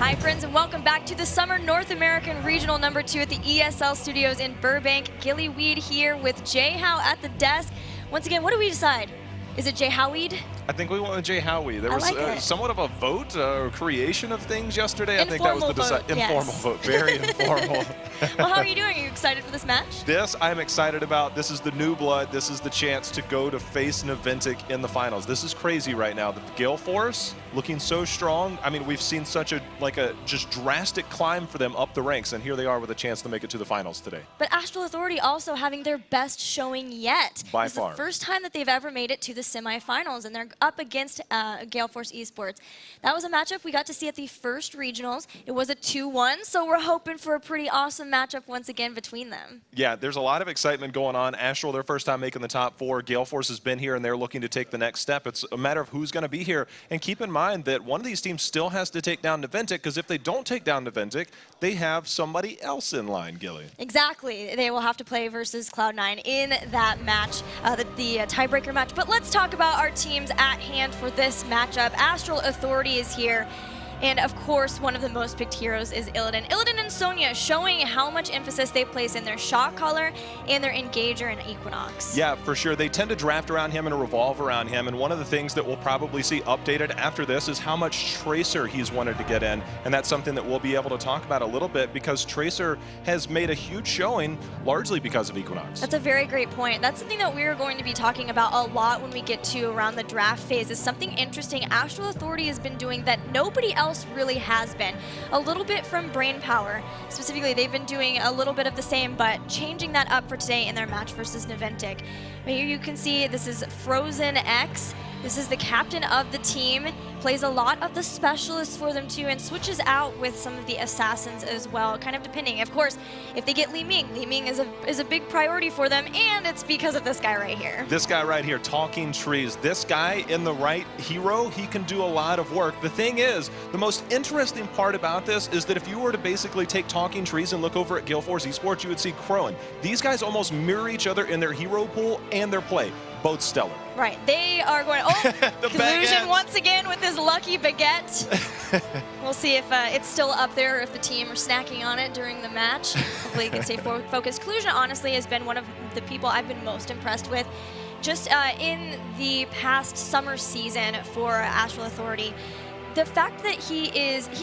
Hi friends, and welcome back to the Summer North American Regional number 2 at the ESL Studios in Burbank. Gilly Weed here with Jay Howe at the desk. Once again, what do we decide? Is it Jay Howeed? I think we went with Jay Howie. There was somewhat of a vote or creation of things yesterday. Informal I think that was the vote, informal yes. vote. Very informal. Well, how are you doing? Are you excited for this match? This I'm excited about. This is the new blood. This is the chance to go to face Naventic in the finals. This is crazy right now. The Gale Force looking so strong. I mean, we've seen such a just drastic climb for them up the ranks, and here they are with a chance to make it to the finals today. But Astral Authority also having their best showing yet. By this far. is the first time that they've ever made it to the semifinals, and they're up against Gale Force eSports. That was a matchup we got to see at the first regionals. It was a 2-1, so we're hoping for a pretty awesome matchup once again between them. Yeah, there's a lot of excitement going on. Astral, their first time making the top 4. Gale Force has been here, and they're looking to take the next step. It's a matter of who's going to be here. And keep in mind that one of these teams still has to take down Naventic, because if they don't take down Naventic, they have somebody else in line, Gilly. Exactly. They will have to play versus Cloud9 in that match, the tiebreaker match. But let's talk about our teams at hand for this matchup. Astral Authority is here. And of course, one of the most picked heroes is Illidan. Illidan and Sonya showing how much emphasis they place in their shot caller and their engager and Equinox. Yeah, for sure. They tend to draft around him and revolve around him. And one of the things that we'll probably see updated after this is how much Tracer he's wanted to get in. And that's something that we'll be able to talk about a little bit, because Tracer has made a huge showing largely because of Equinox. That's a very great point. That's something that we're going to be talking about a lot when we get to around the draft phase. Is something interesting Astral Authority has been doing that nobody else really has been. A little bit from Brain Power. Specifically, they've been doing a little bit of the same, but changing that up for today in their match versus Naventic. But here you can see this is Frozen X. This is the captain of the team, plays a lot of the specialists for them too, and switches out with some of the assassins as well, kind of depending. Of course, if they get Li Ming is a big priority for them, and it's because of this guy right here. This guy right here, Talking Trees. This guy in the right hero, he can do a lot of work. The thing is, the most interesting part about this is that if you were to basically take Talking Trees and look over at Gale Force eSports, you would see Crowan. These guys almost mirror each other in their hero pool and their play. Both stellar. Right, they are going, collusion once again with his lucky baguette. We'll see if it's still up there or if the team are snacking on it during the match. Hopefully you can stay focused. Collusion honestly has been one of the people I've been most impressed with. Just in the past summer season for Astral Authority, the fact that he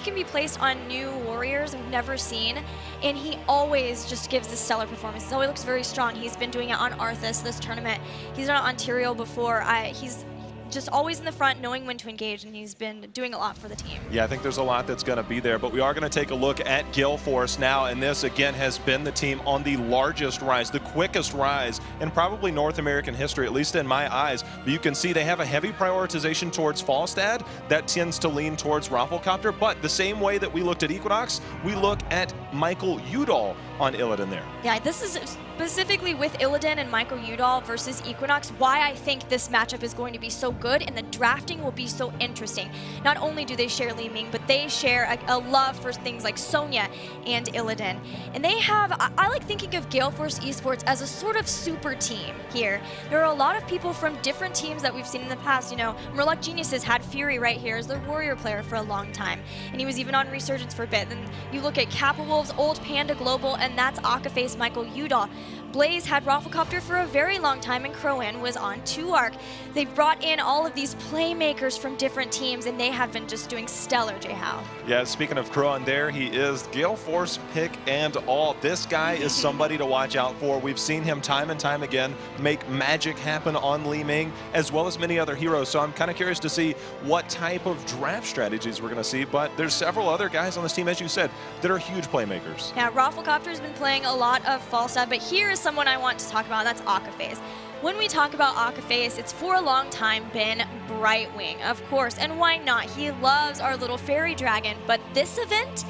can be placed on new warriors we've never seen, and he always just gives the stellar performance. He always looks very strong. He's been doing it on Arthas this tournament. He's done it on Ontario before. He's just always in the front, knowing when to engage, and he's been doing a lot for the team. Yeah, I think there's a lot that's going to be there, but we are going to take a look at Gale Force now, and this again has been the team on the largest rise, the quickest rise in probably North American history, at least in my eyes. But you can see they have a heavy prioritization towards Falstad. That tends to lean towards Rafflecopter, but the same way that we looked at Equinox, we look at Michael Udall on Illidan there. Yeah, this is specifically with Illidan and Michael Udall versus Equinox, why I think this matchup is going to be so good and the drafting will be so interesting. Not only do they share Li Ming, but they share a love for things like Sonya and Illidan. And they have, I like thinking of Gale Force eSports as a sort of super team here. There are a lot of people from different teams that we've seen in the past. You know, Murloc Geniuses had Fury right here as their warrior player for a long time. And he was even on Resurgence for a bit. Then you look at Kappa Wolves, Old Panda Global, and that's Akaface Michael Udall. Blaze had Rafflecopter for a very long time, and Crowan was on 2ARC. They've brought in all of these playmakers from different teams, and they have been just doing stellar, Jay Howe. Yeah, speaking of Crowan there, he is Gale Force pick and all. This guy is somebody to watch out for. We've seen him time and time again make magic happen on Li Ming, as well as many other heroes. So I'm kind of curious to see what type of draft strategies we're going to see. But there's several other guys on this team, as you said, that are huge playmakers. Yeah, Rafflecopter's been playing a lot of Falstad, but here is someone I want to talk about, and that's Akaface. When we talk about Akaface, it's for a long time been Brightwing, of course, and why not? He loves our little fairy dragon, but this event,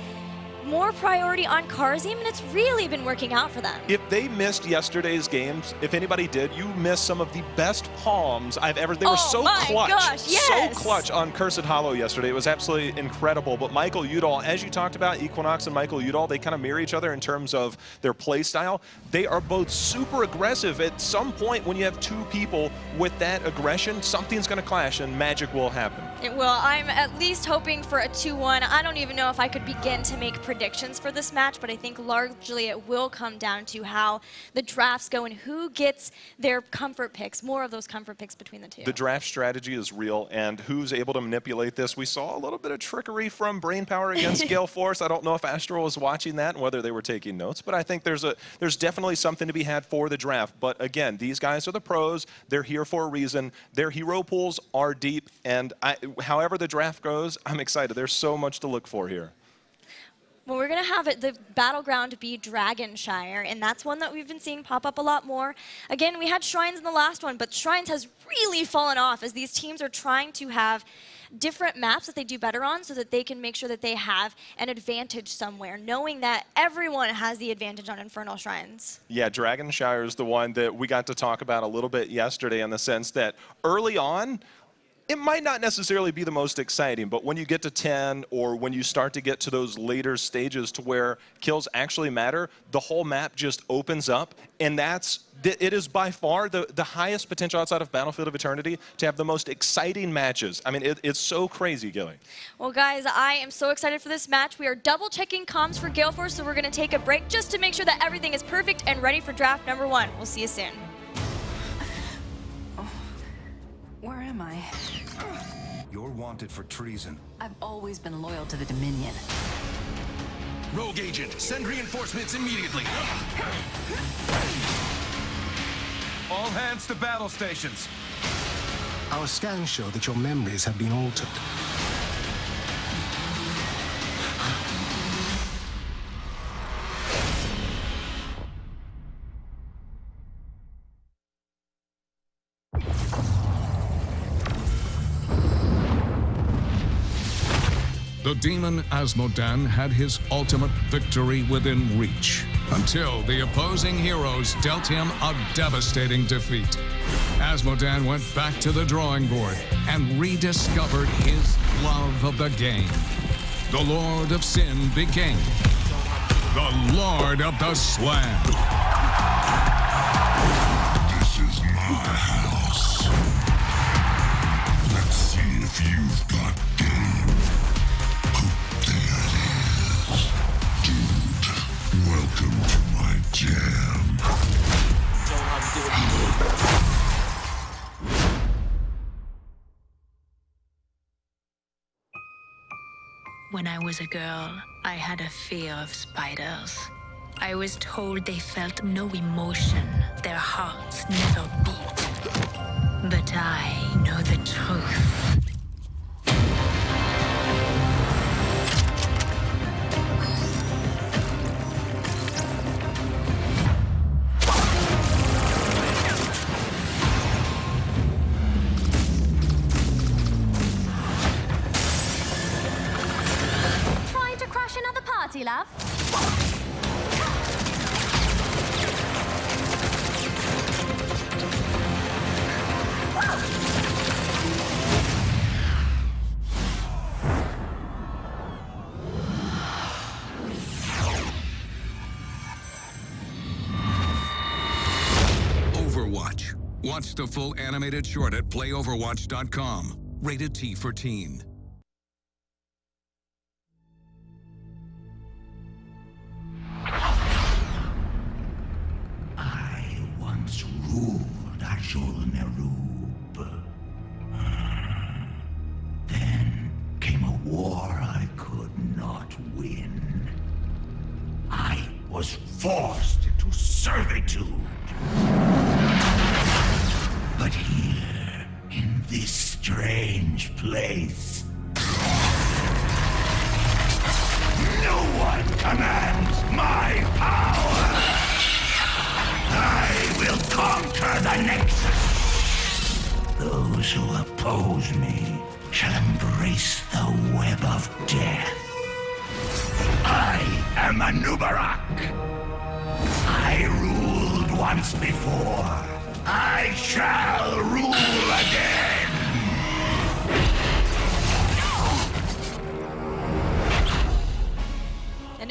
more priority on Carzim, and it's really been working out for them. If they missed yesterday's games, if anybody did, you missed some of the best palms I've ever. They were so clutch. Gosh, yes. So clutch on Cursed Hollow yesterday. It was absolutely incredible. But Michael Udall, as you talked about, Equinox and Michael Udall, they kind of mirror each other in terms of their play style. They are both super aggressive. At some point, when you have two people with that aggression, something's going to clash and magic will happen. It will. I'm at least hoping for a 2-1. I don't even know if I could begin to make predictions for this match, but I think largely it will come down to how the drafts go and who gets their comfort picks, more of those comfort picks between the two. The draft strategy is real, and who's able to manipulate this? We saw a little bit of trickery from Brainpower against Gale Force. I don't know if Astral was watching that and whether they were taking notes, but I think there's definitely something to be had for the draft. But again, these guys are the pros. They're here for a reason. Their hero pools are deep, and however the draft goes, I'm excited. There's so much to look for here. Well, we're going to have the battleground be Dragonshire, and that's one that we've been seeing pop up a lot more. Again, we had Shrines in the last one, but Shrines has really fallen off as these teams are trying to have different maps that they do better on so that they can make sure that they have an advantage somewhere, knowing that everyone has the advantage on Infernal Shrines. Yeah, Dragonshire is the one that we got to talk about a little bit yesterday, in the sense that early on, it might not necessarily be the most exciting, but when you get to 10 or when you start to get to those later stages to where kills actually matter, the whole map just opens up, and it is by far the highest potential outside of Battlefield of Eternity to have the most exciting matches. I mean, it's so crazy, Gilly. Well, guys, I am so excited for this match. We are double-checking comms for Gale Force, so we're going to take a break just to make sure that everything is perfect and ready for draft number 1. We'll see you soon. Where am I? You're wanted for treason. I've always been loyal to the Dominion. Rogue agent, send reinforcements immediately. All hands to battle stations. Our scans show that your memories have been altered. The demon Asmodan had his ultimate victory within reach, until the opposing heroes dealt him a devastating defeat. Asmodan went back to the drawing board and rediscovered his love of the game. The Lord of Sin became the Lord of the Slam. This is my house. Let's see if you've got game. Welcome to my jam. When I was a girl, I had a fear of spiders. I was told they felt no emotion, their hearts never beat. But I know the truth. Love. Overwatch. Watch the full animated short at playoverwatch.com. Rated T for teen. Ruled Ashur-Nerub. Then came a war I could not win. I was forced into servitude. But here, in this strange place, no one commands my power! I will conquer the Nexus! Those who oppose me shall embrace the web of death. I am a Nubarak. I ruled once before. I shall rule again.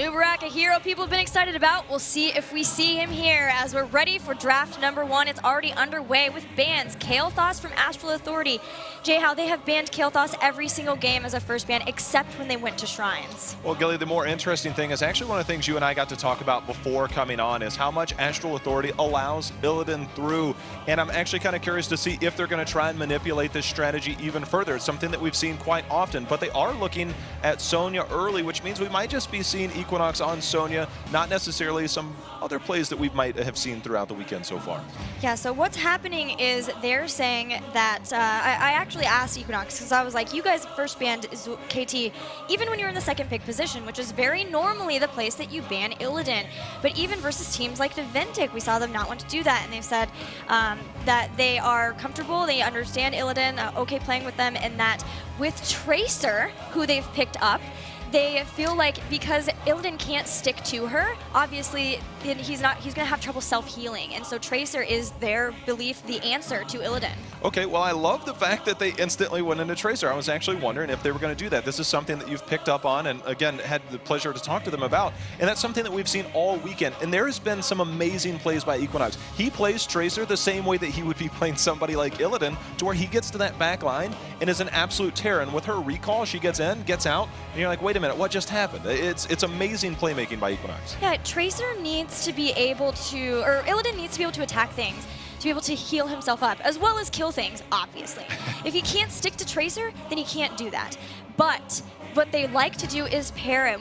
Nubarak, a hero people have been excited about. We'll see if we see him here as we're ready for draft number 1. It's already underway with bans. Kael'thas from Astral Authority. Jay, how they have banned Kael'thas every single game as a first ban, except when they went to Shrines. Well, Gilly, the more interesting thing is actually one of the things you and I got to talk about before coming on is how much Astral Authority allows Illidan through. And I'm actually kind of curious to see if they're going to try and manipulate this strategy even further. It's something that we've seen quite often, but they are looking at Sonya early, which means we might just be seeing Equinox on Sonya, not necessarily some other plays that we might have seen throughout the weekend so far. Yeah, so what's happening is they're saying that, I actually asked Equinox, because I was like, you guys first banned KT even when you're in the second pick position, which is very normally the place that you ban Illidan. But even versus teams like Ventic, we saw them not want to do that, and they've said that they are comfortable, they understand Illidan, okay playing with them, and that with Tracer, who they've picked up, they feel like because Illidan can't stick to her, obviously he's going to have trouble self-healing, and so Tracer is their belief the answer to Illidan. Okay, well, I love the fact that they instantly went into Tracer. I was actually wondering if they were going to do that. This is something that you've picked up on and, again, had the pleasure to talk to them about, and that's something that we've seen all weekend, and there has been some amazing plays by Equinox. He plays Tracer the same way that he would be playing somebody like Illidan, to where he gets to that back line and is an absolute terror, and with her recall, she gets in, gets out, and you're like, wait a minute, what just happened? It's amazing playmaking by Equinox. Yeah, Tracer needs to be able to, or Illidan needs to be able to attack things, to be able to heal himself up, as well as kill things, obviously. If he can't stick to Tracer, then he can't do that. But what they like to do is pair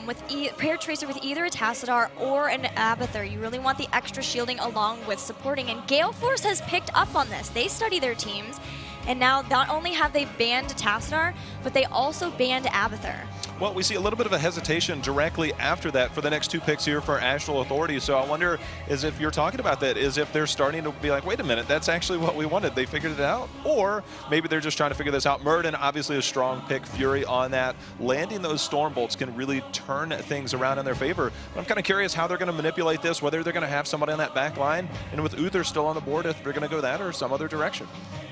Tracer with either a Tassadar or an Abathur. You really want the extra shielding along with supporting, and Gale Force has picked up on this. They study their teams, and now not only have they banned Tassadar, but they also banned Abathur. Well, we see a little bit of a hesitation directly after that for the next 2 picks here for Astral Authority. So I wonder, is if you're talking about that, is if they're starting to be like, wait a minute, that's actually what we wanted. They figured it out. Or maybe they're just trying to figure this out. Murden, obviously a strong pick. Fury on that. Landing those Storm Bolts can really turn things around in their favor. But I'm kind of curious how they're going to manipulate this, whether they're going to have somebody on that back line, and with Uther still on the board, if they're going to go that or some other direction.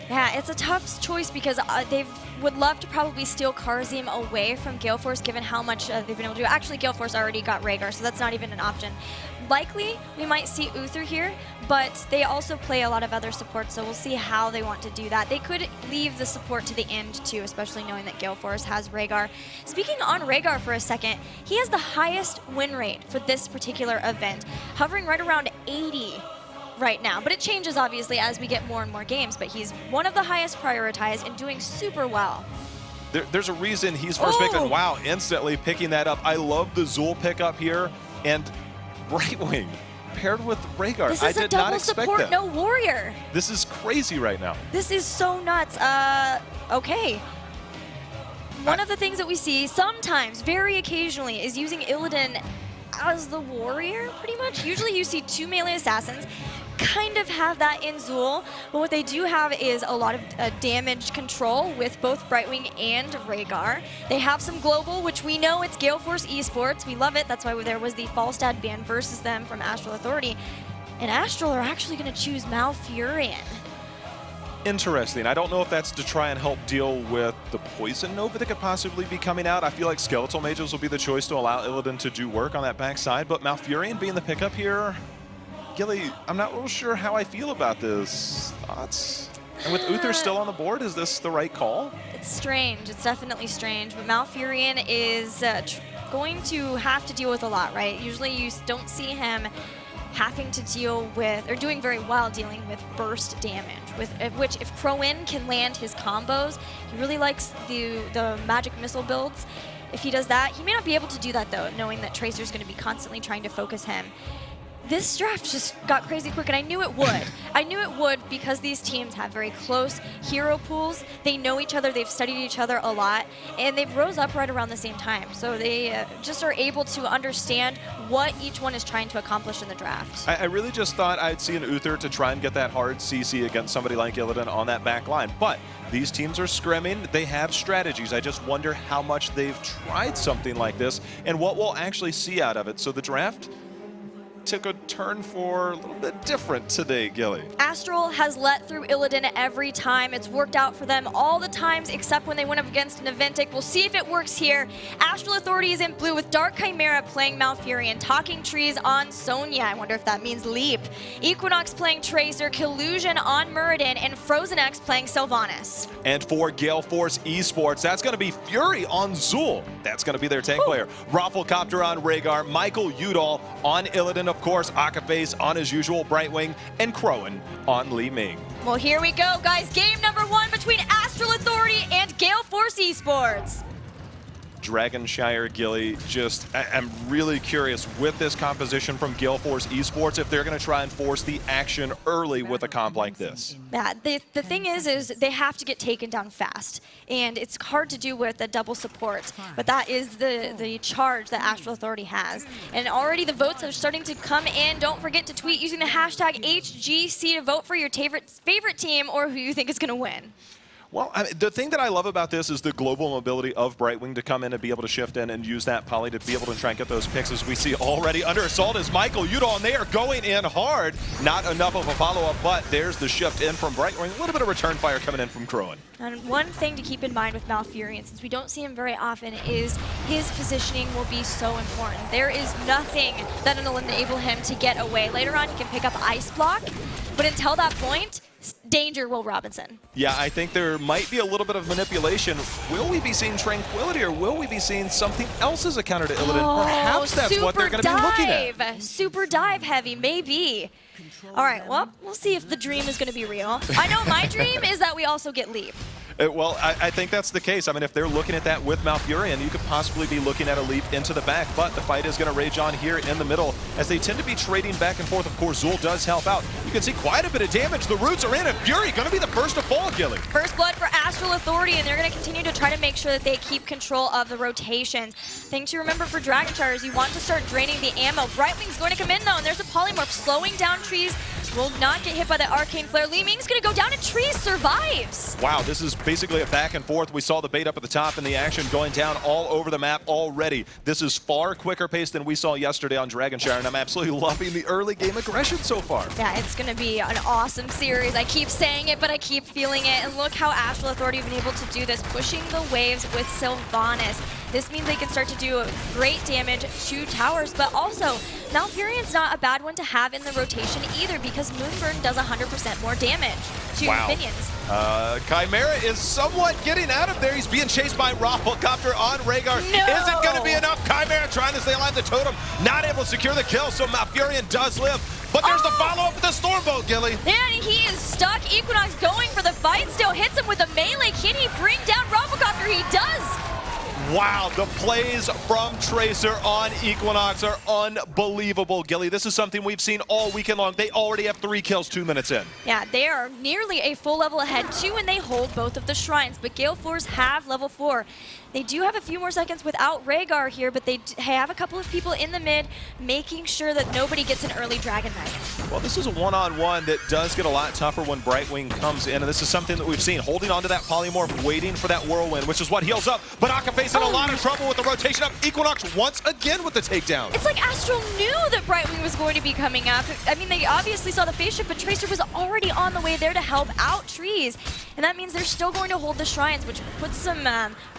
Yeah, it's a tough choice because they would love to probably steal Karzim away from Gale Force, given how much they've been able to do. Actually, Gale Force already got Rhaegar, so that's not even an option. Likely, we might see Uther here, but they also play a lot of other supports, so we'll see how they want to do that. They could leave the support to the end, too, especially knowing that Gale Force has Rhaegar. Speaking on Rhaegar for a second, he has the highest win rate for this particular event, hovering right around 80 right now, but it changes obviously as we get more and more games, but he's one of the highest prioritized and doing super well. There's a reason he's first picked, and wow, instantly picking that up. I love the Zul pickup here, and Right Wing paired with Rhaegar. This is I did a double not expect support, that. no warrior. This is crazy right now. This is so nuts. Okay. One of the things that we see sometimes, very occasionally, is using Illidan as the warrior, pretty much. Usually you see 2 melee assassins kind of have that in Zul, but what they do have is a lot of damage control with both Brightwing and Rhaegar. They have some global, which we know it's Gale Force eSports. We love it. That's why there was the Falstad ban versus them from Astral Authority. And Astral are actually going to choose Malfurion. Interesting. I don't know if that's to try and help deal with the Poison Nova that could possibly be coming out. I feel like Skeletal Mages will be the choice to allow Illidan to do work on that backside, but Malfurion being the pickup here, Gilly, I'm not real sure how I feel about this. Thoughts? And with Uther still on the board, is this the right call? It's strange. It's definitely strange. But Malfurion is going to have to deal with a lot, right? Usually you don't see him having to deal with, or doing very well dealing with burst damage, which if Crowin can land his combos, he really likes the magic missile builds. If he does that, he may not be able to do that though, knowing that Tracer's going to be constantly trying to focus him. This draft just got crazy quick, and I knew it would. I knew it would because these teams have very close hero pools. They know each other, they've studied each other a lot, and they've rose up right around the same time. So they just are able to understand what each one is trying to accomplish in the draft. I really just thought I'd see an Uther to try and get that hard CC against somebody like Illidan on that back line. But these teams are scrimming. They have strategies. I just wonder how much they've tried something like this and what we'll actually see out of it. So the draft took a turn for a little bit different today, Gilly. Astral has let through Illidan every time. It's worked out for them all the times except when they went up against an Aventic. We'll see if it works here. Astral Authority is in blue with Dark Chimera playing Malfurion, Talking Trees on Sonya. I wonder if that means Leap. Equinox playing Tracer, Collusion on Muradin, and Frozen X playing Sylvanas. And for Gale Force eSports, that's going to be Fury on Zul. That's going to be their tank player. Rafflecopter on Rhaegar, Michael Udall on Illidan, of course, Akaface on his usual Brightwing, and Crowan on Li Ming. Well, here we go, guys. Game number 1 between Astral Authority and Gale Force eSports. Dragonshire, Gilly, I'm really curious with this composition from Gale Force eSports if they're going to try and force the action early with a comp like this. Yeah, the thing is they have to get taken down fast, and it's hard to do with the double support, but that is the charge that Astral Authority has. And already the votes are starting to come in. Don't forget to tweet using the hashtag HGC to vote for your favorite team or who you think is going to win. Well, the thing that I love about this is the global mobility of Brightwing to come in and be able to shift in and use that poly to be able to try and get those picks, as we see already under assault is Michael Udall, and they are going in hard. Not enough of a follow-up, but there's the shift in from Brightwing. A little bit of return fire coming in from Crowan. And one thing to keep in mind with Malfurion, since we don't see him very often, is his positioning will be so important. There is nothing that will enable him to get away. Later on, he can pick up Ice Block, but until that point, danger, Will Robinson. Yeah, I think there might be a little bit of manipulation. Will we be seeing Tranquility, or will we be seeing something else as a counter to Illidan? Perhaps that's what they're going to be looking at. Super dive heavy, maybe. All right, well, we'll see if the dream is going to be real. I know my dream is that we also get Leap. Well, I think that's the case. I mean, if they're looking at that with Malfurion, you could possibly be looking at a leap into the back, but the fight is going to rage on here in the middle as they tend to be trading back and forth. Of course, Zul does help out. You can see quite a bit of damage. The roots are in, and Fury going to be the first to fall, Gilly. First blood for Astral Authority, and they're going to continue to try to make sure that they keep control of the rotations. Thing to remember for Dragonshire is you want to start draining the ammo. Brightwing's going to come in, though, and there's a Polymorph slowing down Trees. Will not get hit by the Arcane Flare. Li Ming's going to go down, and Trees survives. Wow, this is basically a back and forth. We saw the bait up at the top and the action going down all over the map already. This is far quicker pace than we saw yesterday on Dragonshire, and I'm absolutely loving the early game aggression so far. Yeah, it's going to be an awesome series. I keep saying it, but I keep feeling it. And look how Astral Authority have been able to do this, pushing the waves with Sylvanas. This means they can start to do great damage to towers, but also Malfurion's not a bad one to have in the rotation either, because Moonburn does 100% more damage to minions. Chimera is somewhat getting out of there. He's being chased by Rafflecopter on Rhaegar. No! Is it going to be enough? Chimera trying to stay alive. The totem not able to secure the kill, so Malfurion does live. But there's the follow-up with the Stormbolt, Gilly. And he is stuck. Equinox going for the fight, still hits him with a melee. Can he bring down Rafflecopter? He does. Wow, the plays from Tracer on Equinox are unbelievable, Gilly. This is something we've seen all weekend long. They already have 3 kills 2 minutes in. Yeah, they are nearly a full level ahead too, and they hold both of the shrines. But Gale Force have level 4. They do have a few more seconds without Rhaegar here, but they have a couple of people in the mid making sure that nobody gets an early Dragon Knight. Well, this is a one-on-one that does get a lot tougher when Brightwing comes in, and this is something that we've seen, holding on to that Polymorph, waiting for that Whirlwind, which is what heals up. But Akaface in a lot of trouble with the rotation up. Equinox once again with the takedown. It's like Astral knew that Brightwing was going to be coming up. I mean, they obviously saw the phase shift, but Tracer was already on the way there to help out Trees. And that means they're still going to hold the shrines, which puts some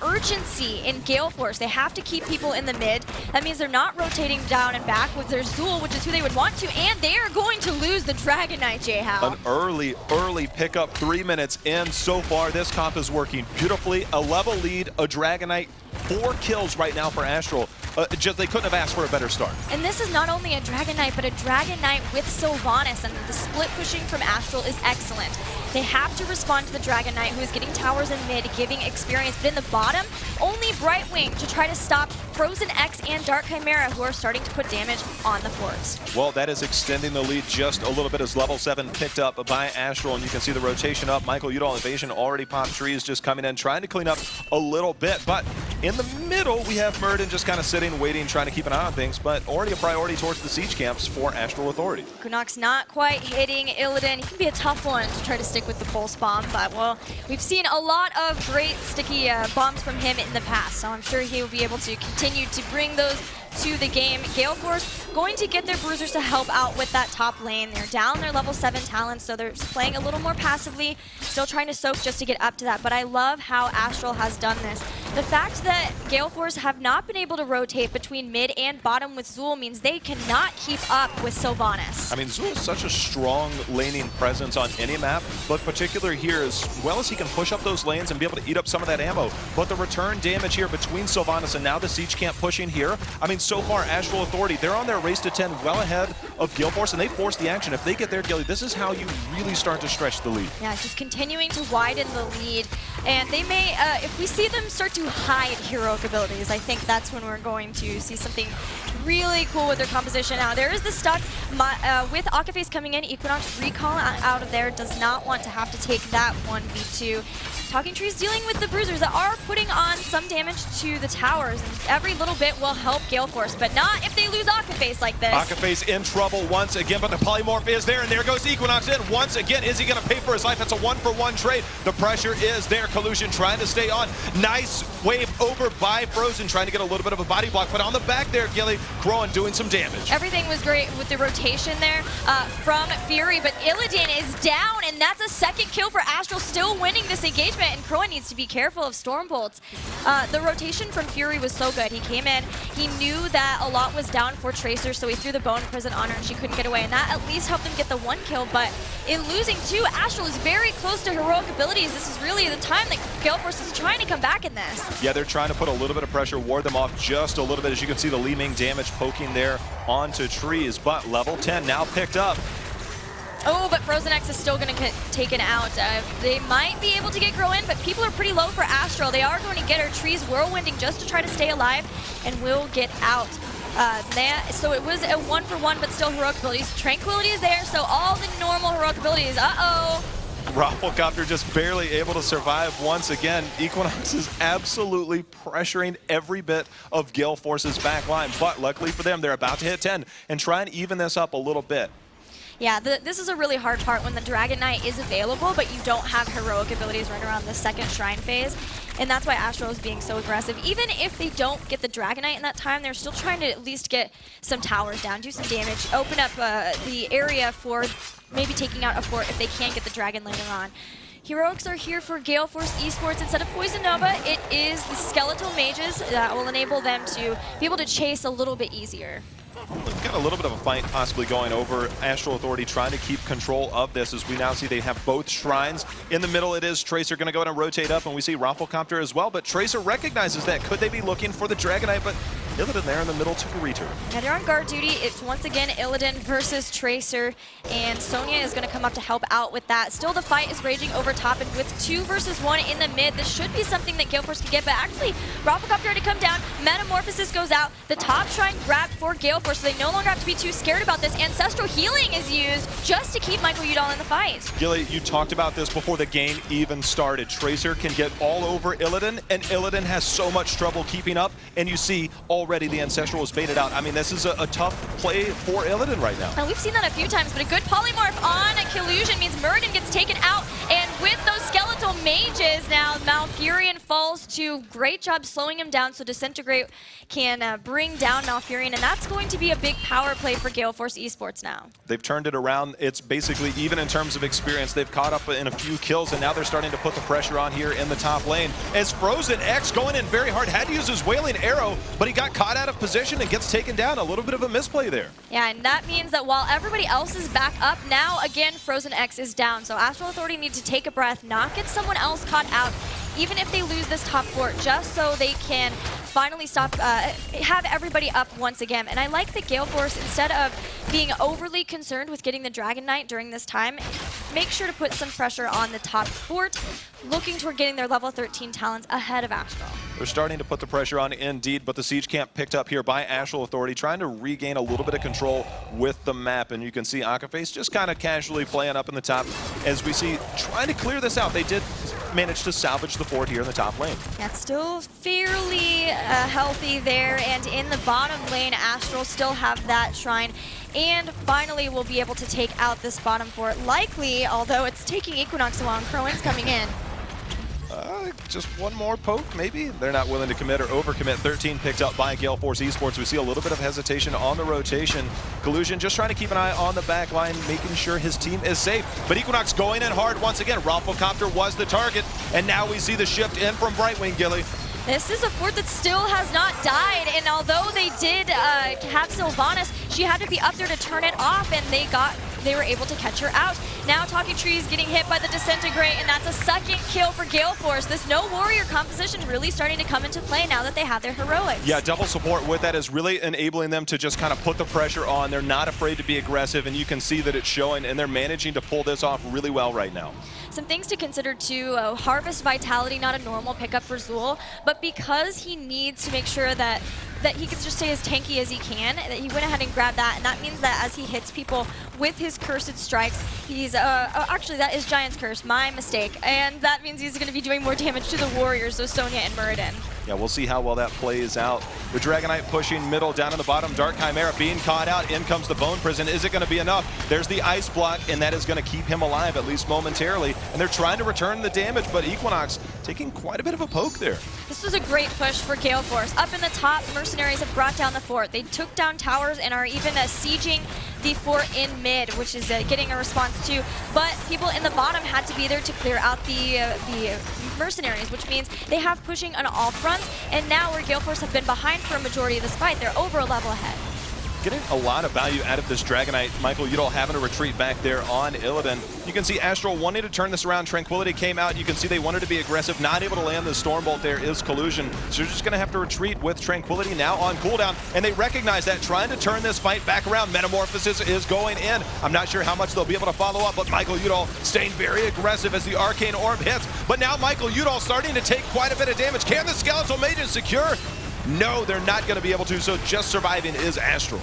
urgency in Gale Force. They have to keep people in the mid. That means they're not rotating down and back with their Zul, which is who they would want to, and they are going to lose the Dragon Knight, J-How. An early pickup, 3 minutes in so far. This comp is working beautifully. A level lead, a Dragon Knight, 4 kills right now for Astral. They couldn't have asked for a better start. And this is not only a Dragon Knight, but a Dragon Knight with Sylvanas, and the split pushing from Astral is excellent. They have to respond to the Dragon Knight, who is getting towers in mid, giving experience. But in the bottom, only Brightwing to try to stop Frozen X and Dark Chimera, who are starting to put damage on the forts. Well, that is extending the lead just a little bit as level 7 picked up by Astral, and you can see the rotation up. Michael Udall Invasion already popped trees, just coming in, trying to clean up a little bit. But in the middle, we have Murden just kind of sitting, waiting, trying to keep an eye on things, but already a priority towards the siege camps for Astral Authority. Equinox not quite hitting Illidan. He can be a tough one to try to stick with the pulse bomb, but well, we've seen a lot of great sticky bombs from him in the past, so I'm sure he will be able to continue to bring those to the game. Gale Force going to get their bruisers to help out with that top lane. They're down their level 7 talents, so they're playing a little more passively, still trying to soak just to get up to that. But I love how Astral has done this. The fact that Gale Force have not been able to rotate between mid and bottom with Zul means they cannot keep up with Sylvanas. I mean, Zul is such a strong laning presence on any map, but particularly here, as well as he can push up those lanes and be able to eat up some of that ammo. But the return damage here between Sylvanas and now the siege camp pushing here, I mean, so far, Astral Authority, they're on their race to 10 well ahead of Gale Force, and they force the action. If they get there, Gilly, this is how you really start to stretch the lead. Yeah, just continuing to widen the lead. And they may, if we see them start to hide heroic abilities, I think that's when we're going to see something really cool with their composition. Now, there is the stuck. With Akaface coming in, Equinox recall out of there, does not want to have to take that 1v2. Talking Trees dealing with the bruisers that are putting on some damage to the towers, and every little bit will help Gale Force, but not if they lose Akaface like this. Akaface in trouble once again, but the polymorph is there, and there goes Equinox in once again. Is he going to pay for his life? That's a 1-for-1 trade. The pressure is there. Collusion trying to stay on. Nice wave over by Frozen, trying to get a little bit of a body block, but on the back there, Gilly, Crowan doing some damage. Everything was great with the rotation there from Fury, but Illidan is down, and that's a second kill for Astral, still winning this engagement. And Crowan needs to be careful of Storm Bolts. The rotation from Fury was so good. He came in, he knew that a lot was down for Tracer, so he threw the Bone Prison on her and she couldn't get away, and that at least helped them get the 1 kill, but in losing 2, Astral is very close to heroic abilities. This is really the time that Gale Force is trying to come back in this. Yeah, they're trying to put a little bit of pressure, ward them off just a little bit. As you can see, the Li Ming damage poking there onto trees, but level 10 now picked up. Oh, but Frozen X is still going to get taken out. They might be able to get Grow in, but people are pretty low for Astral. They are going to get her trees whirlwinding just to try to stay alive and will get out. So it was a 1-for-1, but still heroic abilities. Tranquility is there, so all the normal heroic abilities. Uh-oh. Rafflecopter just barely able to survive once again. Equinox is absolutely pressuring every bit of Gale Force's back line, but luckily for them, they're about to hit 10 and try and even this up a little bit. Yeah, this is a really hard part when the Dragon Knight is available, but you don't have heroic abilities right around the second Shrine phase. And that's why Astral is being so aggressive. Even if they don't get the Dragon Knight in that time, they're still trying to at least get some towers down, do some damage, open up the area for maybe taking out a fort if they can't get the Dragon later on. Heroics are here for Gale Force eSports. Instead of Poison Nova, it is the Skeletal Mages that will enable them to be able to chase a little bit easier. We've got a little bit of a fight possibly going over. Astral Authority trying to keep control of this, as we now see they have both shrines. In the middle it is Tracer going to go ahead and rotate up, and we see Rafflecopter as well, but Tracer recognizes that. Could they be looking for the Dragonite? But Illidan there in the middle took a return. Yeah, they're on guard duty. It's once again Illidan versus Tracer, and Sonya is going to come up to help out with that. Still the fight is raging over top, and with 2 versus 1 in the mid, this should be something that Gale Force can get, but actually Rafflecopter already come down, Metamorphosis goes out, the top shrine grabbed for Gale Force, so they no longer have to be too scared about this. Ancestral Healing is used just to keep Michael Udall in the fight. Gilly, you talked about this before the game even started. Tracer can get all over Illidan, and Illidan has so much trouble keeping up, and you see already the Ancestral is baited out. I mean, this is a tough play for Illidan right now. And we've seen that a few times, but a good polymorph on a Collusion means Murden gets taken out, and with those Skeletal Mages now, Malfurion falls to. Great job slowing him down so Disintegrate can bring down Malfurion, and that's going to be a big power play for Gale Force eSports now. They've turned it around. It's basically even in terms of experience. They've caught up in a few kills, and now they're starting to put the pressure on here in the top lane. As Frozen X going in very hard, had to use his Wailing Arrow, but he got caught out of position and gets taken down. A little bit of a misplay there. Yeah, and that means that while everybody else is back up, now again Frozen X is down. So Astral Authority need to take a breath, not get someone else caught out, even if they lose this top fort, just so they can finally stop, have everybody up once again. And I like that Gale Force, instead of being overly concerned with getting the Dragon Knight during this time, make sure to put some pressure on the top fort, looking toward getting their level 13 talents ahead of Astral. They're starting to put the pressure on indeed, but the siege camp picked up here by Astral Authority, trying to regain a little bit of control with the map. And you can see Akaface just kind of casually playing up in the top as we see trying to clear this out. They did manage to salvage the fort here in the top lane. That's still fairly healthy there, and in the bottom lane, Astral still have that shrine. And finally, we'll be able to take out this bottom fort, likely, although it's taking Equinox a while, and Crowin's coming in. Just one more poke, maybe? They're not willing to commit or overcommit. 13 picked up by Gale Force eSports. We see a little bit of hesitation on the rotation. Collusion just trying to keep an eye on the back line, making sure his team is safe. But Equinox going in hard once again. Rafflecopter was the target, and now we see the shift in from Brightwing, Gilly. This is a fort that still has not died, and although they did have Sylvanas, she had to be up there to turn it off, and they were able to catch her out. Now Talking Tree's getting hit by the Disintegrate, and that's a second kill for Gale Force. This no warrior composition really starting to come into play now that they have their heroics. Yeah, double support with that is really enabling them to just kind of put the pressure on. They're not afraid to be aggressive, and you can see that it's showing, and they're managing to pull this off really well right now. Some things to consider too, Harvest Vitality, not a normal pickup for Zul, but because he needs to make sure that he can just stay as tanky as he can, that he went ahead and grabbed that, and that means that as he hits people with his Cursed Strikes, he's, actually that is Giant's Curse, my mistake, and that means he's going to be doing more damage to the Warriors, so Sonya and Muradin. Yeah, we'll see how well that plays out. The Dragonite pushing middle down in the bottom. Dark Chimera being caught out. In comes the Bone Prison. Is it going to be enough? There's the Ice Block, and that is going to keep him alive, at least momentarily. And they're trying to return the damage, but Equinox taking quite a bit of a poke there. This was a great push for Gale Force. Up in the top, Mercenaries have brought down the fort. They took down towers and are even sieging the fort in mid, which is getting a response too. But people in the bottom had to be there to clear out the Mercenaries, which means they have pushing on all fronts. And now where Gale Force have been behind for a majority of this fight, they're over a level ahead. Getting a lot of value out of this Dragonite. Michael Udall having to retreat back there on Illidan. You can see Astral wanting to turn this around. Tranquility came out. You can see they wanted to be aggressive. Not able to land the Stormbolt there is Collusion. So they're just going to have to retreat with Tranquility now on cooldown. And they recognize that, trying to turn this fight back around. Metamorphosis is going in. I'm not sure how much they'll be able to follow up, but Michael Udall staying very aggressive as the Arcane Orb hits. But now Michael Udall starting to take quite a bit of damage. Can the Skeletal Mages secure? No, they're not going to be able to, so just surviving is Astral.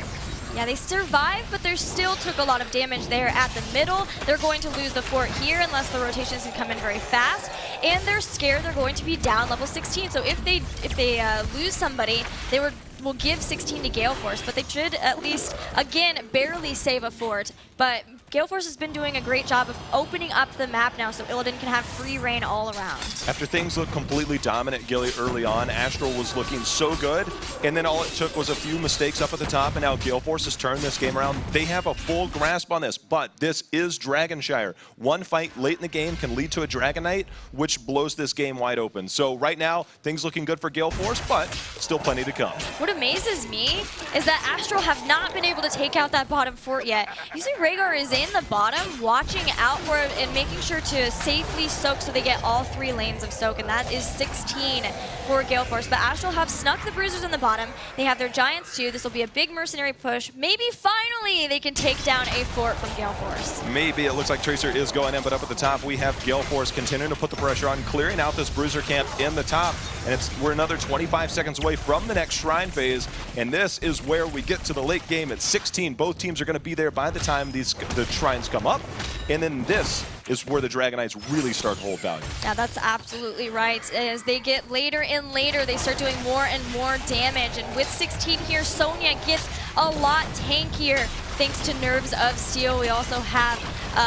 Yeah, they survived, but they still took a lot of damage there at the middle. They're going to lose the fort here unless the rotations can come in very fast. And they're scared they're going to be down level 16. So if they lose somebody, they will give 16 to Gale Force, but they should at least, again, barely save a fort. But Gale Force has been doing a great job of opening up the map now so Illidan can have free reign all around. After things looked completely dominant, Gilly, early on, Astral was looking so good, and then all it took was a few mistakes up at the top, and now Gale Force has turned this game around. They have a full grasp on this, but this is Dragonshire. One fight late in the game can lead to a Dragonite, which blows this game wide open. So right now, things looking good for Gale Force, but still plenty to come. What amazes me is that Astral have not been able to take out that bottom fort yet. You see Rhaegar is in the bottom, watching out for it and making sure to safely soak so they get all 3 lanes of soak, and that is 16 for Gale Force. But Astral have snuck the Bruisers in the bottom. They have their Giants too. This will be a big mercenary push. Maybe finally they can take down a fort from Gale Force. Maybe. It looks like Tracer is going in, but up at the top we have Gale Force continuing to put the pressure on, clearing out this Bruiser camp in the top. And we're another 25 seconds away from the next Shrine phase, and this is where we get to the late game at 16. Both teams are going to be there by the time the Shrines come up, and then this is where the Dragonites really start to hold value. Yeah, that's absolutely right. As they get later and later, they start doing more and more damage, and with 16 here, Sonya gets a lot tankier thanks to Nerves of Steel. We also have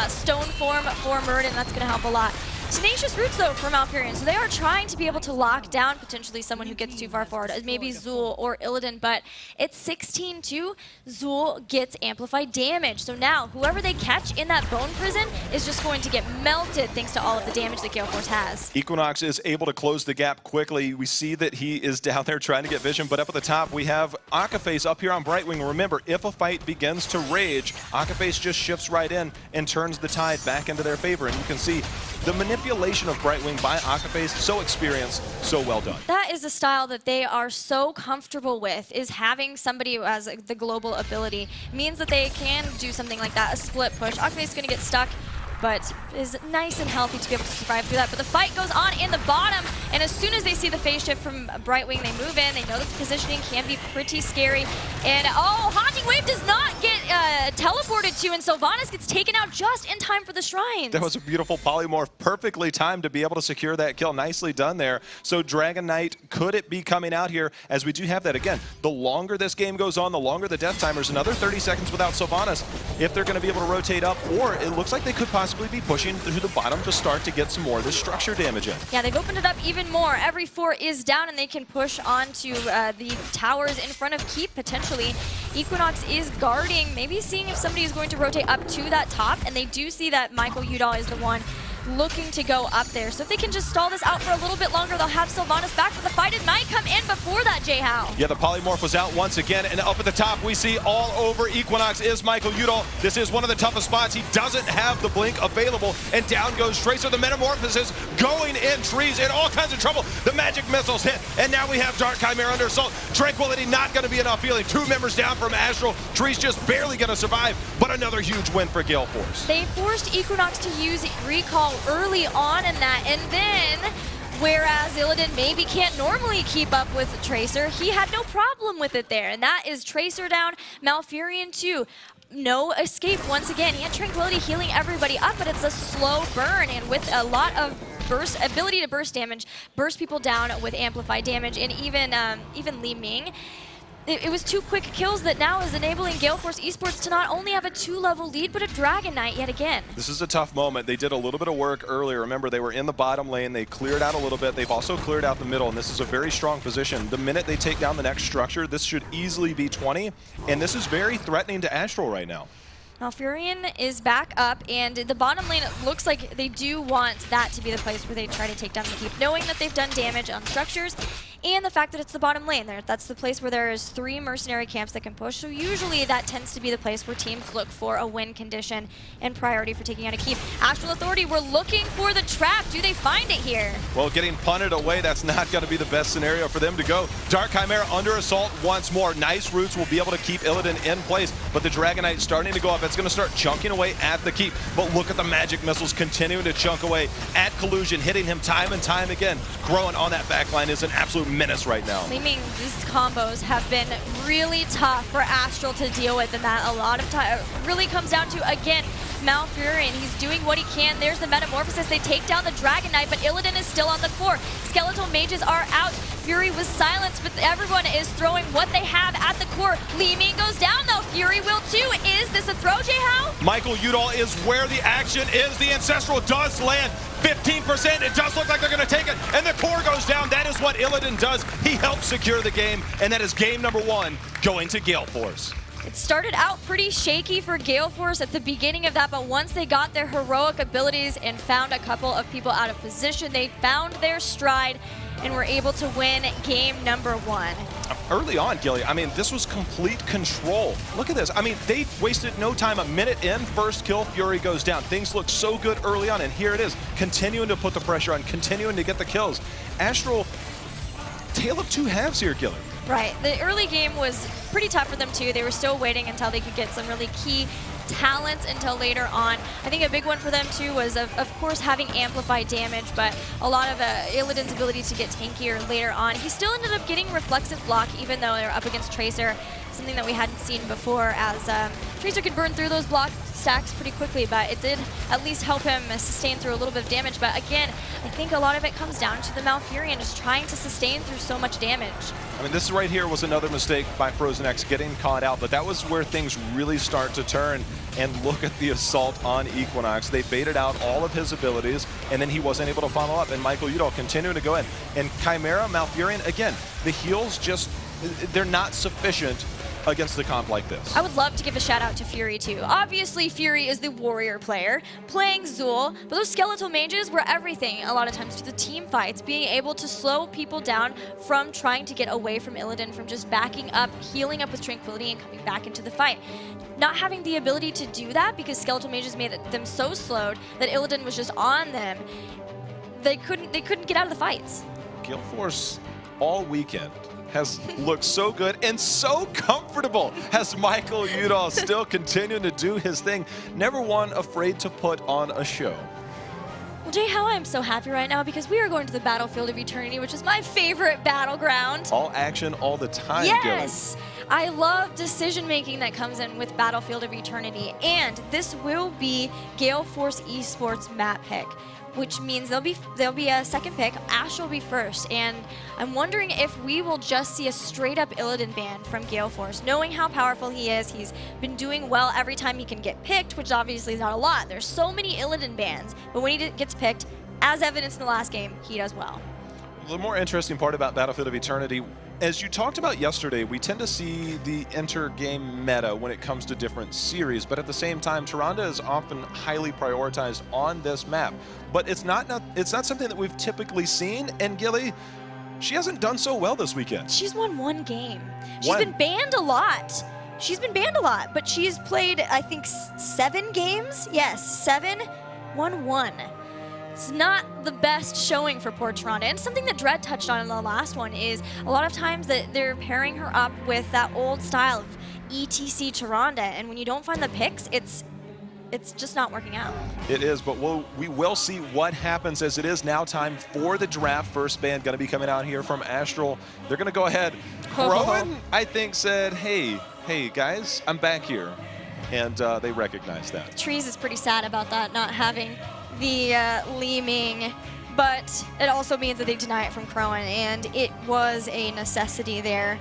Stone Form for Muradin. That's going to help a lot. Tenacious Roots, though, for Malfurion. So they are trying to be able to lock down potentially someone who gets too far forward, maybe Zul or Illidan, but it's 16-2. Zul gets amplified damage. So now, whoever they catch in that Bone Prison is just going to get melted thanks to all of the damage that Gale Force has. Equinox is able to close the gap quickly. We see that he is down there trying to get vision, but up at the top we have Akaface up here on Brightwing. Remember, if a fight begins to rage, Akaface just shifts right in and turns the tide back into their favor, and you can see the manipulation of Brightwing by Akaface, so experienced, so well done. That is a style that they are so comfortable with, is having somebody who has the global ability. Means that they can do something like that, a split push. Akaface is going to get stuck but is nice and healthy to be able to survive through that. But the fight goes on in the bottom, and as soon as they see the phase shift from Brightwing, they move in. They know that the positioning can be pretty scary. And oh, Haunting Wave does not get teleported to, and Sylvanas gets taken out just in time for the shrines. That was a beautiful polymorph, perfectly timed to be able to secure that kill. Nicely done there. So Dragon Knight, could it be coming out here, as we do have that again? The longer this game goes on, the longer the death timers. Another 30 seconds without Sylvanas, if they're going to be able to rotate up, or it looks like they could possibly be pushing through the bottom to start to get some more of this structure damage in. Yeah, they've opened it up even more. Every 4 is down, and they can push onto the towers in front of Keep, potentially. Equinox is guarding, maybe seeing if somebody is going to rotate up to that top, and they do see that Michael Udall is the one looking to go up there. So if they can just stall this out for a little bit longer, they'll have Sylvanas back, but the fight might come in before that, J-How. Yeah, the polymorph was out once again, and up at the top we see all over Equinox is Michael Udall. This is one of the toughest spots. He doesn't have the blink available, and down goes Tracer. The metamorphosis going in, Trees in all kinds of trouble. The magic missiles hit, and now we have Dark Chimera under assault. Tranquility not going to be enough healing. 2 members down from Astral. Trees just barely going to survive, but another huge win for Gale Force. They forced Equinox to use Recall early on in that, and then whereas Illidan maybe can't normally keep up with Tracer, he had no problem with it there, and that is Tracer down, Malfurion too. No escape once again. He had Tranquility healing everybody up, but it's a slow burn, and with a lot of ability to burst damage, burst people down with amplified damage, and even Li Ming. It was 2 quick kills that now is enabling Gale Force eSports to not only have a 2-level lead, but a Dragon Knight yet again. This is a tough moment. They did a little bit of work earlier. Remember, they were in the bottom lane. They cleared out a little bit. They've also cleared out the middle, and this is a very strong position. The minute they take down the next structure, this should easily be 20, and this is very threatening to Astral right now. Malfurion is back up, and the bottom lane, it looks like they do want that to be the place where they try to take down the Keep, knowing that they've done damage on structures, and the fact that it's the bottom lane. That's the place where there is 3 mercenary camps that can push, so usually that tends to be the place where teams look for a win condition and priority for taking out a Keep. Astral Authority, we're looking for the trap. Do they find it here? Well, getting punted away, that's not going to be the best scenario for them to go. Dark Chimera under assault once more. Nice roots will be able to keep Illidan in place, but the Dragon Knight starting to go up. It's going to start chunking away at the Keep, but look at the magic missiles continuing to chunk away at Collusion, hitting him time and time again. Growing on that backline is an absolute menace right now. I mean, these combos have been really tough for Astral to deal with, and that a lot of time really comes down to, again, Malfurion. He's doing what he can. There's the Metamorphosis. They take down the Dragon Knight, but Illidan is still on the core. Skeletal Mages are out. Fury was silenced, but everyone is throwing what they have at the core. Li Ming goes down, though. Fury will too. Is this a throw, J-How? Michael Udall is where the action is. The Ancestral does land 15%. It does look like they're going to take it, and the core goes down. That is what Illidan does. He helps secure the game, and that is game number 1 going to Gale Force. It started out pretty shaky for Gale Force at the beginning of that, but once they got their heroic abilities and found a couple of people out of position, they found their stride and were able to win game number 1. Early on, Gilly, I mean, this was complete control. Look at this. I mean, they wasted no time. A minute in, first kill, Fury goes down. Things looked so good early on, and here it is, continuing to put the pressure on, continuing to get the kills. Astral, tale of 2 halves here, Gilly. Right. The early game was pretty tough for them, too. They were still waiting until they could get some really key talents until later on. I think a big one for them, too, was, of course, having amplified damage, but a lot of Illidan's ability to get tankier later on. He still ended up getting reflexive block, even though they're up against Tracer, something that we hadn't seen before, as Tracer could burn through those block stacks pretty quickly, but it did at least help him sustain through a little bit of damage. But again, I think a lot of it comes down to the Malfurion just trying to sustain through so much damage. I mean, this right here was another mistake by Frozen X, getting caught out, but that was where things really start to turn. And look at the assault on Equinox. They baited out all of his abilities, and then he wasn't able to follow up. And Michael Udall continuing to go in. And Chimera, Malfurion, again, the heals just, they're not sufficient against the comp like this. I would love to give a shout out to Fury too. Obviously Fury is the warrior player playing Zul, but those skeletal mages were everything a lot of times to the team fights, being able to slow people down from trying to get away from Illidan, from just backing up, healing up with Tranquility and coming back into the fight. Not having the ability to do that because skeletal mages made them so slowed that Illidan was just on them, they couldn't get out of the fights. Gale Force all weekend has looked so good and so comfortable as Michael Udall still continuing to do his thing. Never one afraid to put on a show. Well, Jay, how I'm so happy right now because we are going to the Battlefield of Eternity, which is my favorite battleground. All action all the time, yes! I love decision-making that comes in with Battlefield of Eternity, and this will be Gale Force eSports map pick, which means there'll be a second pick. Astral will be first, and I'm wondering if we will just see a straight-up Illidan ban from Gale Force. Knowing how powerful he is, he's been doing well every time he can get picked, which obviously is not a lot. There's so many Illidan bans, but when he gets picked, as evidenced in the last game, he does well. The more interesting part about Battlefield of Eternity, as you talked about yesterday, we tend to see the inter-game meta when it comes to different series, but at the same time, Tyrande is often highly prioritized on this map. But it's not something that we've typically seen, and Gilly, she hasn't done so well this weekend. She's won one game. She's been banned a lot. She's been banned a lot, but she's played, I think, 7 games? Yes, 7, won 1. It's not the best showing for poor Tyrande. And something that Dread touched on in the last one is a lot of times that they're pairing her up with that old style of ETC Tyrande, and when you don't find the picks, it's just not working out. It is, but we will see what happens as it is now time for the draft. First band going to be coming out here from Astral. They're going to go ahead. Rowan, I think, said, hey guys, I'm back here. And they recognize that. Trees is pretty sad about that, not having the Leeming, but it also means that they deny it from Crowan, and it was a necessity there.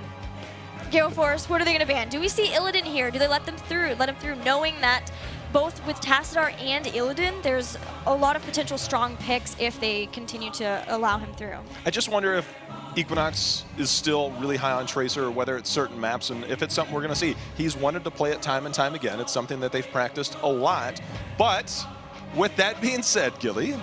Gale Force, what are they going to ban? Do we see Illidan here? Do they let him through, knowing that both with Tassadar and Illidan, there's a lot of potential strong picks if they continue to allow him through? I just wonder if Equinox is still really high on Tracer, or whether it's certain maps, and if it's something we're going to see. He's wanted to play it time and time again. It's something that they've practiced a lot, but with that being said, Gilly,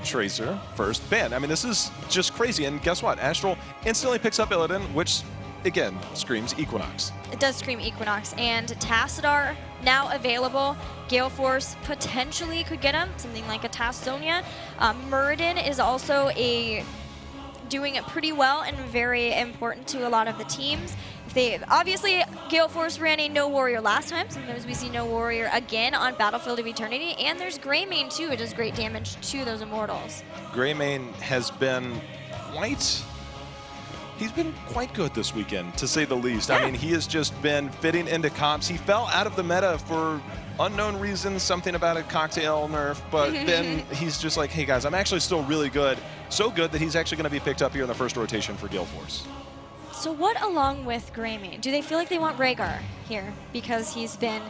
Tracer, first ban. I mean, this is just crazy. And guess what? Astral instantly picks up Illidan, which, again, screams Equinox. It does scream Equinox. And Tassadar now available. Gale Force potentially could get him, something like a Tassonia. Muradin is also doing it pretty well and very important to a lot of the teams. Obviously, Gale Force ran a No Warrior last time. Sometimes we see No Warrior again on Battlefield of Eternity. And there's Greymane, too. It does great damage to those Immortals. Greymane has been he's been quite good this weekend, to say the least. Yeah. I mean, he has just been fitting into comps. He fell out of the meta for unknown reasons, something about a cocktail nerf, but then he's just like, hey guys, I'm actually still really good. So good that he's actually going to be picked up here in the first rotation for Gale Force. So what along with Greymane? Do they feel like they want Rhaegar here? Because he's been,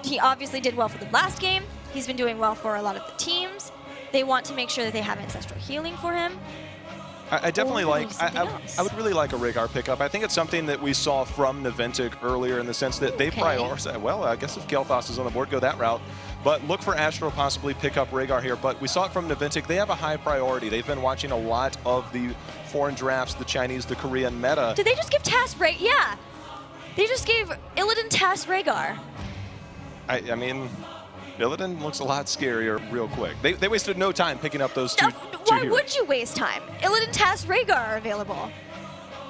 he obviously did well for the last game. He's been doing well for a lot of the teams. They want to make sure that they have ancestral healing for him. I definitely I would really like a Rhaegar pickup. I think it's something that we saw from Naventic earlier in the sense that they prioritize, well, I guess if Kael'thas is on the board, go that route. But look for Astral to possibly pick up Rhaegar here. But we saw it from Naventic. They have a high priority. They've been watching a lot of the foreign drafts, the Chinese, the Korean meta. Did they just give Tass Rhaegar? Yeah. They just gave Illidan Tass Rhaegar. I mean, Illidan looks a lot scarier real quick. They wasted no time picking up those two Why heroes. would you waste time? Illidan Tass Rhaegar are available.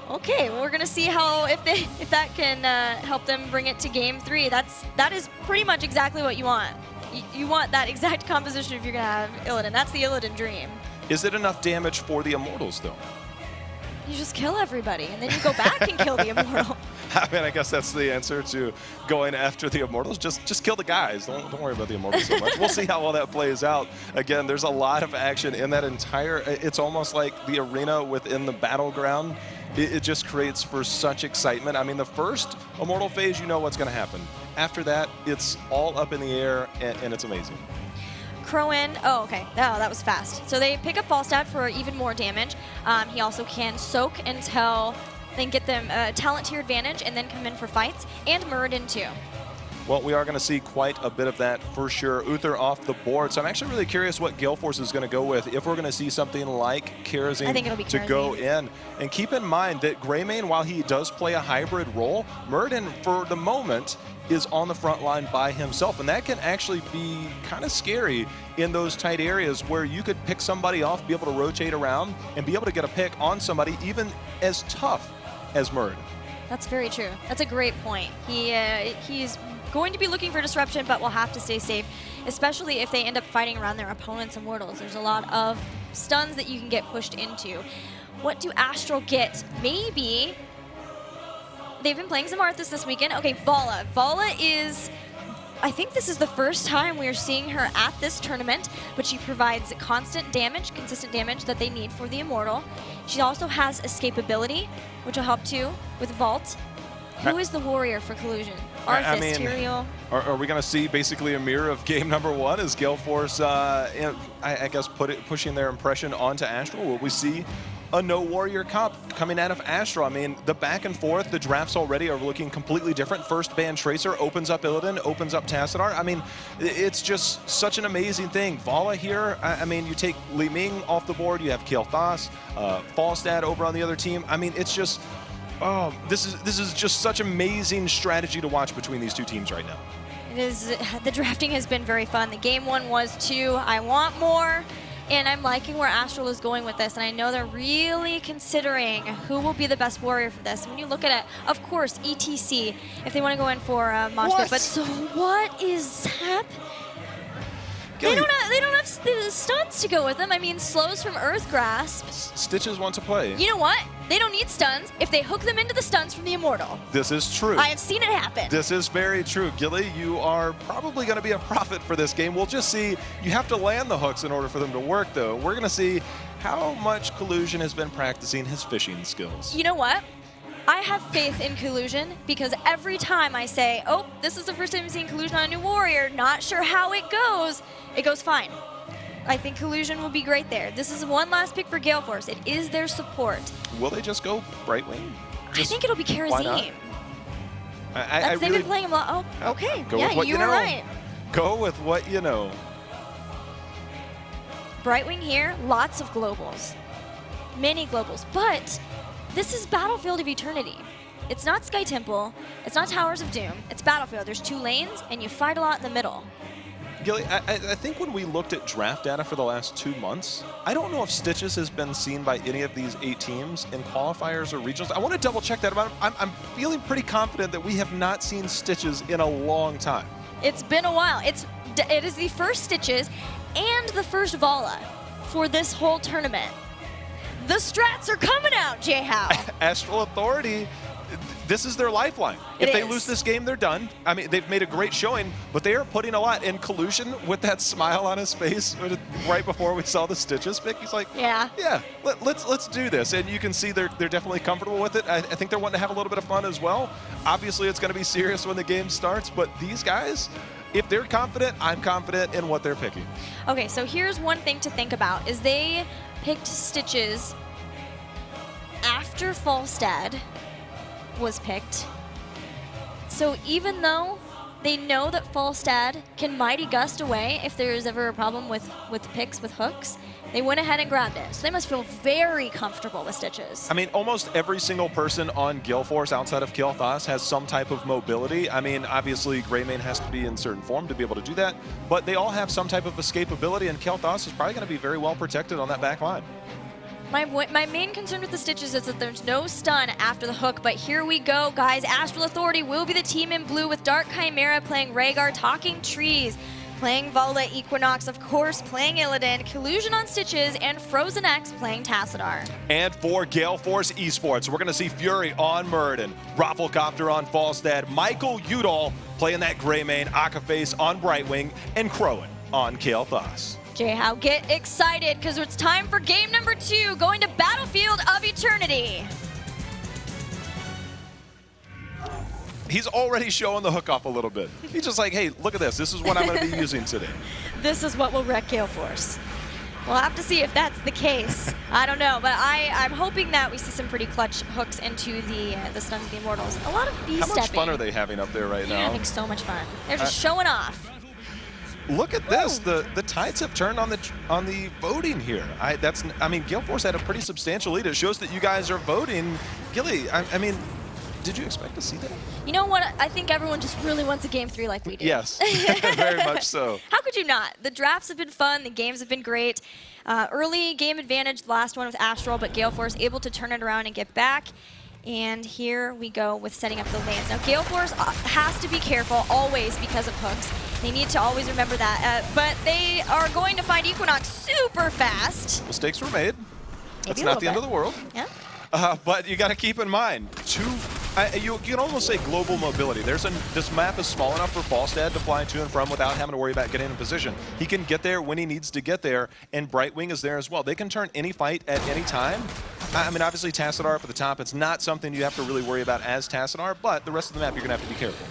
Okay, well, we're gonna see how if that can help them bring it to game 3. That is pretty much exactly what you want. You want that exact composition if you're gonna have Illidan. That's the Illidan dream. Is it enough damage for the Immortals though? You just kill everybody, and then you go back and kill the Immortal. I mean, I guess that's the answer to going after the Immortals. Just kill the guys. Don't worry about the Immortals so much. We'll see how all that plays out. Again, there's a lot of action in that entire. It's almost like the arena within the battleground. It just creates for such excitement. I mean, the first Immortal phase, you know what's going to happen. After that, it's all up in the air, and it's amazing. Crowan, oh, okay. Oh, that was fast. So they pick up Falstad for even more damage. He also can soak until they get them talent tier advantage and then come in for fights. And Muradin too. Well, we are going to see quite a bit of that for sure. Uther off the board. So I'm actually really curious what Gale Force is going to go with. If we're going to see something like Kerosene to go in. And keep in mind that Greymane, while he does play a hybrid role, Muradin, for the moment, is on the front line by himself. And that can actually be kind of scary in those tight areas where you could pick somebody off, be able to rotate around, and be able to get a pick on somebody even as tough as Murd. That's very true. That's a great point. He's going to be looking for disruption, but will have to stay safe, especially if they end up fighting around their opponent's immortals. There's a lot of stuns that you can get pushed into. What do Astral get? Maybe they've been playing some Arthas this weekend. Okay, Vala. Vala is, I think this is the first time we're seeing her at this tournament, but she provides constant damage, consistent damage that they need for the Immortal. She also has escapability, which will help too with Vault. Who is the warrior for Collusion? Arthas, Tyrael. Are we going to see basically a mirror of game number 1 as Gale Force, I guess, pushing their impression onto Astral? Will we see a no warrior comp coming out of Astral? I mean, the back and forth, the drafts already are looking completely different. First ban Tracer opens up Illidan, opens up Tassadar. I mean, it's just such an amazing thing. Vala here, I mean, you take Li Ming off the board, you have Kael'thas, Falstad over on the other team. I mean, it's just, oh, this is just such amazing strategy to watch between these two teams right now. It is. The drafting has been very fun. The game 1 was too. I want more. And I'm liking where Astral is going with this, and I know they're really considering who will be the best warrior for this. When you look at it, of course, ETC, if they want to go in for Mosh Pit, but so what is happening? They don't have stuns to go with them. I mean, slows from Earth Grasp. Stitches want to play. You know what? They don't need stuns if they hook them into the stuns from the Immortal. This is true. I have seen it happen. This is very true. Gilly, you are probably going to be a prophet for this game. We'll just see. You have to land the hooks in order for them to work, though. We're going to see how much Collusion has been practicing his fishing skills. You know what? I have faith in Collusion because every time I say, oh, this is the first time I'm seeing Collusion on a new warrior, not sure how it goes fine. I think Collusion will be great there. This is one last pick for Gale Force. It is their support. Will they just go Brightwing? I think it'll be Karazim. They've been playing him a lot. Oh, okay. Go with what you were know. right. Go with what you know. Brightwing here, lots of globals. Many globals, but this is Battlefield of Eternity. It's not Sky Temple, it's not Towers of Doom, it's Battlefield. There's 2 lanes, and you fight a lot in the middle. Gilly, I think when we looked at draft data for the last 2 months, I don't know if Stitches has been seen by any of these 8 teams in qualifiers or regionals. I want to double check that. I'm feeling pretty confident that we have not seen Stitches in a long time. It's been a while. It is the first Stitches and the first Vala for this whole tournament. The strats are coming out, J-How. Astral Authority, this is their lifeline. If they lose this game, they're done. I mean, they've made a great showing, but they are putting a lot in Collusion with that smile on his face right before we saw the Stitches pick. He's like, yeah, let's do this. And you can see they're definitely comfortable with it. I think they're wanting to have a little bit of fun as well. Obviously, it's going to be serious when the game starts, but these guys, if they're confident, I'm confident in what they're picking. Okay, so here's one thing to think about, is they picked Stitches after Falstad was picked. So even though they know that Falstad can Mighty Gust away if there is ever a problem with picks with hooks, they went ahead and grabbed it. So they must feel very comfortable with Stitches. I mean, almost every single person on Gale Force outside of Kael'thas has some type of mobility. I mean, obviously, Greymane has to be in certain form to be able to do that, but they all have some type of escapability, and Kael'thas is probably going to be very well protected on that back line. My main concern with the Stitches is that there's no stun after the hook, but here we go, guys. Astral Authority will be the team in blue with Dark Chimera playing Rhaegar, Talking Trees, playing Vala, Equinox, of course, playing Illidan, Collusion on Stitches, and Frozen X playing Tassadar. And for Gale Force eSports, we're going to see Fury on Murden, Rafflecopter on Falstad, Michael Udall playing that Greymane, Akaface on Brightwing, and Crowan on Kael'thas. J-How, get excited, because it's time for game number 2, going to Battlefield of Eternity. He's already showing the hook off a little bit. He's just like, hey, look at this. This is what I'm going to be using today. This is what will wreck Gale Force. We'll have to see if that's the case. I don't know, but I'm hoping that we see some pretty clutch hooks into the stuns of the Immortals. A lot of B-stepping. How much fun are they having up there right now? They're having so much fun. They're just showing off. Look at this. The tides have turned on the voting here. I mean, Gale Force had a pretty substantial lead. It shows that you guys are voting. Gilly, I mean, did you expect to see that? You know what? I think everyone just really wants a game 3 like we do. Yes, very much so. How could you not? The drafts have been fun. The games have been great. Early game advantage, the last one with Astral, but Gale Force able to turn it around and get back. And here we go with setting up the lanes. Now, Gale Force has to be careful always because of hooks. They need to always remember that. But they are going to find Equinox super fast. Mistakes were made. That's Maybe a not the little end of the world. Yeah. But you got to keep in mind, you can almost say global mobility. This map is small enough for Falstad to fly to and from without having to worry about getting in position. He can get there when he needs to get there, and Brightwing is there as well. They can turn any fight at any time. I mean, obviously, Tassadar up at the top. It's not something you have to really worry about as Tassadar, but the rest of the map, you're going to have to be careful.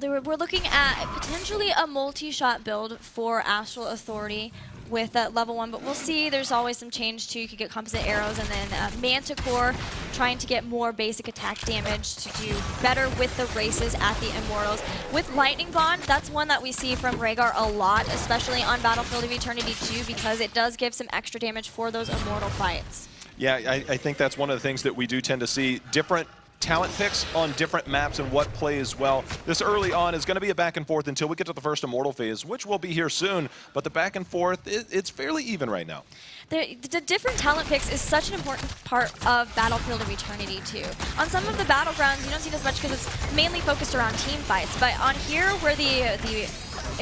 We're looking at potentially a multi-shot build for Astral Authority with level 1, but we'll see. There's always some change too. You could get composite arrows, and then Manticore trying to get more basic attack damage to do better with the races at the Immortals. With Lightning Bond, that's one that we see from Rhaegar a lot, especially on Battlefield of Eternity 2, because it does give some extra damage for those Immortal fights. Yeah, I think that's one of the things that we do tend to see. Different talent picks on different maps and what plays well. This early on is going to be a back and forth until we get to the first Immortal phase, which will be here soon, but the back and forth, it's fairly even right now. The different talent picks is such an important part of Battlefield of Eternity 2. On some of the battlegrounds, you don't see it as much because it's mainly focused around team fights, but on here where the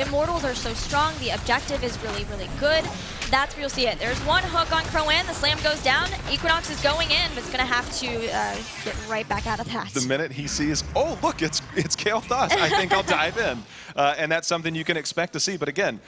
Immortals are so strong, the objective is really, really good. That's where you'll see it. There's one hook on Crowan, the slam goes down, Equinox is going in, but it's going to have to get right back out of that. The minute he sees, oh, look, it's Gale Thos, I think I'll dive in. And that's something you can expect to see. But again,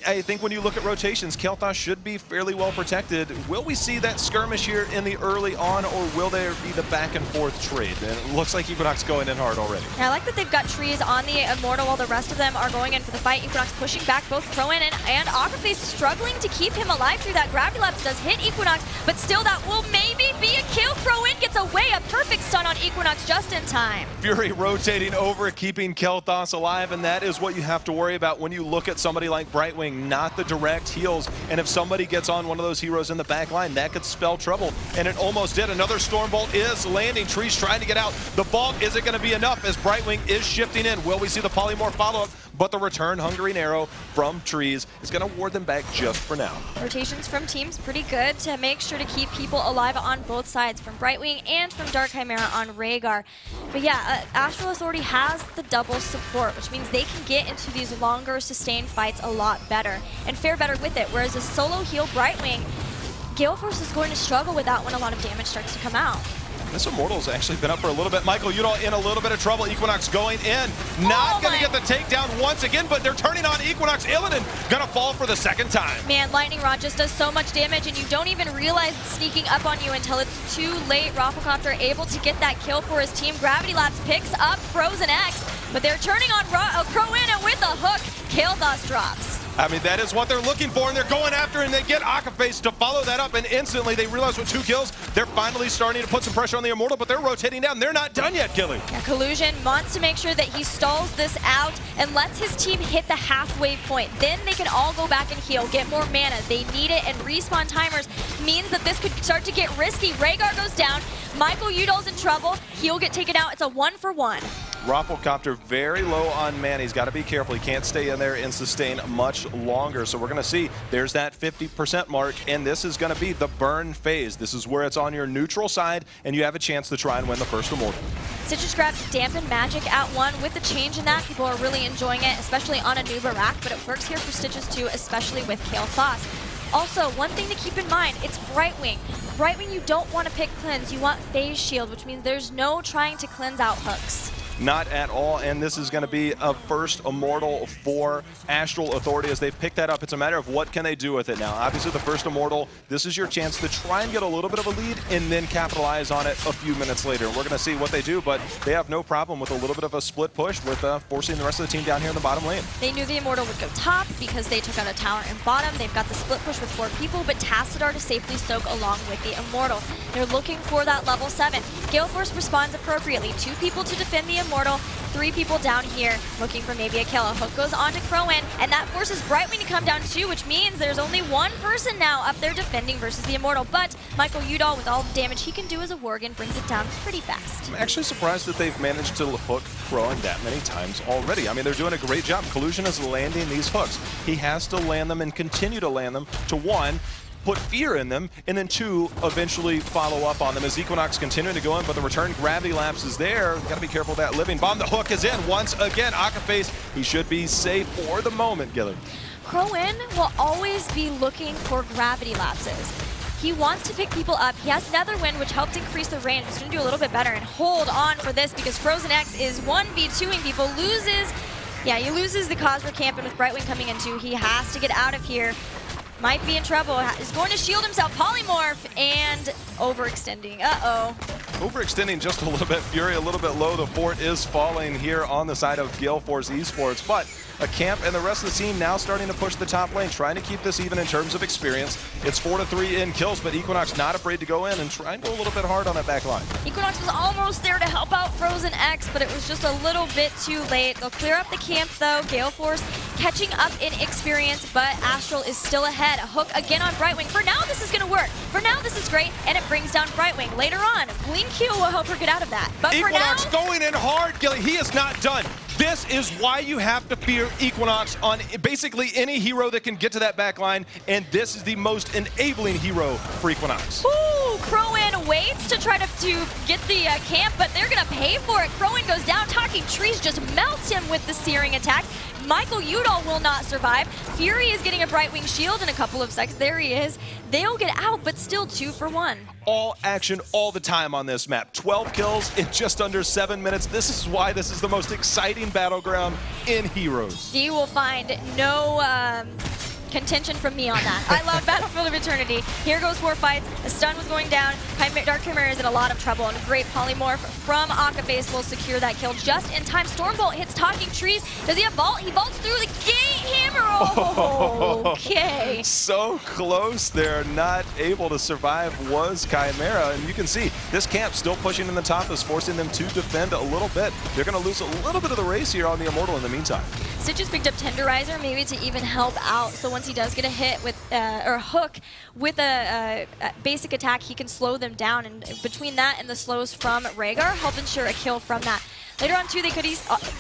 I think when you look at rotations, Gale Thos should be fairly well protected. Will we see that skirmish here in the early on, or will there be the back and forth trade? And it looks like Equinox going in hard already. Yeah, I like that they've got trees on the Immortal while the rest of them are going in for the fight. Equinox pushing back both Crowan and Aquaface, struggling to keep him alive through that. Gravity Lapse does hit Equinox, but still that will maybe be a kill. Crowan gets away, a perfect stun on Equinox just in time. Fury rotating over, keeping Gale Thos alive, and that is what you have to worry about when you look at somebody like Brightwing. Not the direct heals, and if somebody gets on one of those heroes in the back line, that could spell trouble, and it almost did. Another Stormbolt is landing. Trees trying to get out. The vault isn't going to be enough as Brightwing is shifting in. Will we see the Polymorph follow-up? But the return Hungering Arrow from Trees is going to ward them back just for now. Rotations from teams pretty good to make sure to keep people alive on both sides, from Brightwing and from Dark Chimera on Rhaegar. But yeah, Astral Authority has the double support, which means they can get into these longer sustained fights a lot better and fare better with it, whereas a solo heal Brightwing, Gale Force is going to struggle with that when a lot of damage starts to come out. This Immortal's actually been up for a little bit. Michael Udall in a little bit of trouble. Equinox going in. Not going to get the takedown once again, but they're turning on Equinox. Illidan going to fall for the second time. Man, Lightning Rod just does so much damage, and you don't even realize it's sneaking up on you until it's too late. Rafflecopter able to get that kill for his team. Gravity Lapse picks up Frozen X, but they're turning on Crowan, and with a hook, Gale Thos drops. I mean, that is what they're looking for, and they're going after, and they get Aquaface to follow that up, and instantly they realize with 2 kills, they're finally starting to put some pressure on the Immortal, but they're rotating down. They're not done yet, Gilly. Yeah, Collusion wants to make sure that he stalls this out and lets his team hit the halfway point. Then they can all go back and heal, get more mana. They need it, and respawn timers means that this could start to get risky. Rhaegar goes down. Michael Udall's in trouble. He'll get taken out. It's a 1-for-1. Rafflecopter very low on mana. He's got to be careful. He can't stay in there and sustain much longer. So we're going to see there's that 50% mark, and this is going to be the burn phase. This is where it's on your neutral side, and you have a chance to try and win the first Immortal. Stitches grabs Dampen Magic at 1. With the change in that, people are really enjoying it, especially on a new Barak, but it works here for Stitches too, especially with Gale Thos. Also, one thing to keep in mind, it's Brightwing. Brightwing, you don't want to pick cleanse. You want phase shield, which means there's no trying to cleanse out hooks. Not at all, and this is going to be a first Immortal for Astral Authority as they've picked that up. It's a matter of what can they do with it now. Obviously, the first Immortal, this is your chance to try and get a little bit of a lead and then capitalize on it a few minutes later. We're going to see what they do, but they have no problem with a little bit of a split push with forcing the rest of the team down here in the bottom lane. They knew the Immortal would go top because they took out a tower in bottom. They've got the split push with 4 people, but Tassadar to safely soak along with the Immortal. They're looking for that level 7. Gale Force responds appropriately. 2 people to defend the Immortal, 3 people down here looking for maybe a kill. A hook goes on to Crowan, and that forces Brightwing to come down too, which means there's only 1 person now up there defending versus the Immortal. But Michael Udall, with all the damage he can do as a Worgen, brings it down pretty fast. I'm actually surprised that they've managed to hook Crowan that many times already. I mean, they're doing a great job. Collusion is landing these hooks. He has to land them and continue to land them to, 1, put fear in them, and then 2, eventually follow up on them as Equinox continuing to go in, but the return gravity lapse is there. Got to be careful with that living bomb. The hook is in once again. Akaface, he should be safe for the moment, Gillard. Crowin will always be looking for gravity lapses. He wants to pick people up. He has Netherwind, which helps increase the range. He's going to do a little bit better and hold on for this because Frozen X is 1v2ing people. He loses the Cosmo camp, and with Brightwing coming in too, he has to get out of here. Might be in trouble. Is going to shield himself. Polymorph and overextending. Uh-oh. Overextending just a little bit. Fury a little bit low. The fort is falling here on the side of Gale Force eSports, but a camp and the rest of the team now starting to push the top lane, trying to keep this even in terms of experience. It's 4-3 in kills, but Equinox not afraid to go in and try and go a little bit hard on that back line. Equinox was almost there to help out Frozen X, but it was just a little bit too late. They'll clear up the camp though. Gale Force catching up in experience, but Astral is still ahead. A hook again on Brightwing. For now, this is going to work. For now, this is great, and it brings down Brightwing. Later on, Blink Heal will help her get out of that. But Equinox for now, going in hard, Gilly. He is not done. This is why you have to fear Equinox on basically any hero that can get to that back line, and this is the most enabling hero for Equinox. ooh, Crowin waits to try to get the camp, but they're going to pay for it. Crowin goes down. Talking Trees just melts him with the searing attack. Michael Udall will not survive. Fury is getting a Brightwing shield in a couple of seconds. There he is. They'll get out, but still 2 for 1. All action all the time on this map. 12 kills in just under 7 minutes. This is why this is the most exciting battleground in Heroes. He will find no contention from me on that. I love Battlefield of Eternity. Here goes 4 fights. The stun was going down. Dark Chimera is in a lot of trouble, and a great polymorph from Akaface will secure that kill just in time. Stormbolt hits Talking Trees. Does he have vault? He vaults through the gate hammer. Oh, okay. So close there, not able to survive was Chimera, and you can see this camp still pushing in the top is forcing them to defend a little bit. They're going to lose a little bit of the race here on the Immortal in the meantime. Stitch has picked up Tenderizer, maybe to even help out. So once he does get a hit with or a hook with a basic attack, he can slow them down. And between that and the slows from Rhaegar, help ensure a kill from that. Later on too, they could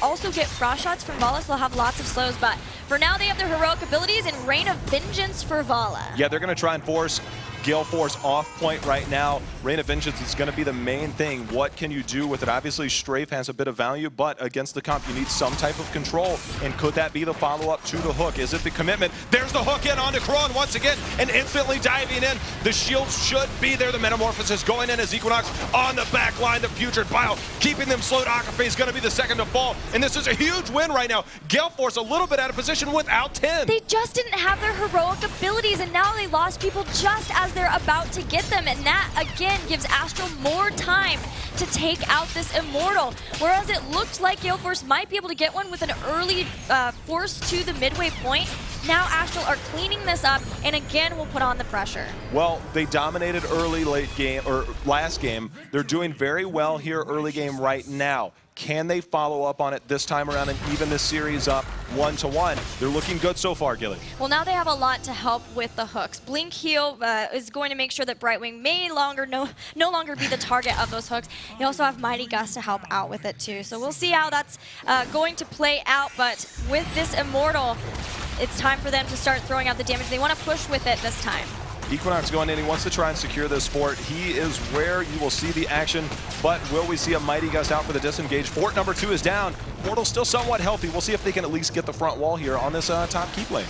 also get frost shots from Vala, so they'll have lots of slows. But for now, they have their heroic abilities and Reign of Vengeance for Vala. Yeah, they're going to try and force Gale Force off point right now. Reign of Vengeance is going to be the main thing. What can you do with it? Obviously, Strafe has a bit of value, but against the comp, you need some type of control. And could that be the follow-up to the hook? Is it the commitment? There's the hook in onto Kron once again, and instantly diving in. The shield should be there. The Metamorphosis going in as Equinox on the back line. The Putrid Bile keeping them slowed. Akafe is going to be the second to fall, and this is a huge win right now. Gale Force a little bit out of position without 10. They just didn't have their heroic abilities, and now they lost people just as they're about to get them, and that again gives Astral more time to take out this Immortal. Whereas it looked like Gale Force might be able to get one with an early force to the midway point, now Astral are cleaning this up and again will put on the pressure. Well, they dominated early, late game, or last game. They're doing very well here early game right now. Can they follow up on it this time around and even this series up 1-1? They're looking good so far, Gilly. Well, now they have a lot to help with the hooks. Blink Heal is going to make sure that Brightwing may no longer be the target of those hooks. They also have Mighty Gust to help out with it too. So we'll see how that's going to play out. But with this Immortal, it's time for them to start throwing out the damage. They want to push with it this time. Equinox going in, he wants to try and secure this fort. He is where you will see the action, but will we see a Mighty Gust out for the disengage? Fort number 2 is down. Portal's still somewhat healthy. We'll see if they can at least get the front wall here on this top keep lane.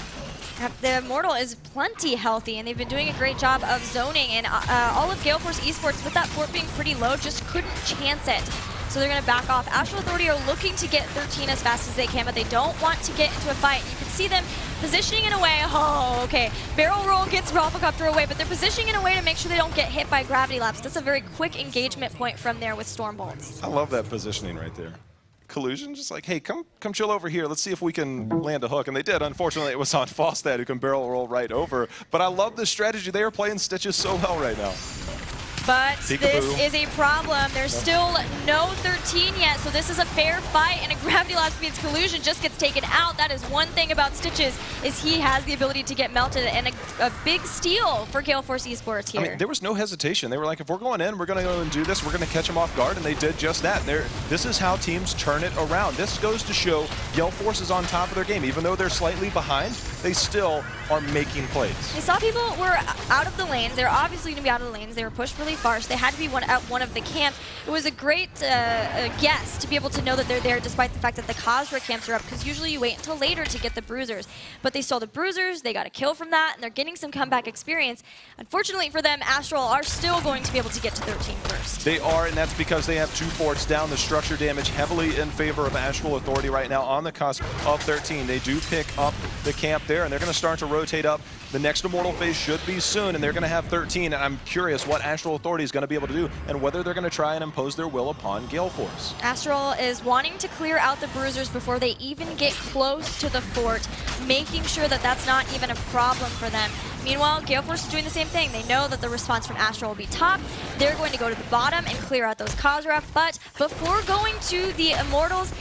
The Immortal is plenty healthy, and they've been doing a great job of zoning, and all of Gale Force eSports, with that fort being pretty low, just couldn't chance it. So they're going to back off. Astral Authority are looking to get 13 as fast as they can, but they don't want to get into a fight. You can see them positioning in a way. Oh, okay. Barrel roll gets Rafflecopter away, but they're positioning in a way to make sure they don't get hit by gravity laps. That's a very quick engagement point from there with Stormbolts. I love that positioning right there. Collusion, just like, hey, come chill over here. Let's see if we can land a hook. And they did. Unfortunately, it was on Falstad who can barrel roll right over. But I love this strategy. They are playing Stitches so well right now. But Peekaboo. this is a problem. There's still no 13 yet, so this is a fair fight, and a Gravity Lapse means Collusion just gets taken out. That is one thing about Stitches, is he has the ability to get melted, and a big steal for Gale Force eSports here. I mean, there was no hesitation. They were like, if we're going in, we're going to go and do this. We're going to catch them off guard, and they did just that. This is how teams turn it around. This goes to show Gale Force is on top of their game. Even though they're slightly behind, they still are making plays. I saw people were out of the lanes. They're obviously going to be out of the lanes. They were pushed really far, so they had to be at one of the camps. It was a great guess to be able to know that they're there despite the fact that the Khazra camps are up, because usually you wait until later to get the Bruisers. But they saw the Bruisers, they got a kill from that, and they're getting some comeback experience. Unfortunately for them, Astral are still going to be able to get to 13 first. They are, and that's because they have 2 forts down. The structure damage heavily in favor of Astral Authority right now on the cusp of 13. They do pick up the camp there, and they're going to start to rotate up. The next Immortal phase should be soon, and they're going to have 13. And I'm curious what Astral Authority is going to be able to do, and whether they're going to try and impose their will upon Gale Force. Astral is wanting to clear out the Bruisers before they even get close to the fort, making sure that that's not even a problem for them. Meanwhile, Gale Force is doing the same thing. They know that the response from Astral will be top. They're going to go to the bottom and clear out those Khazra, but before going to the Immortals,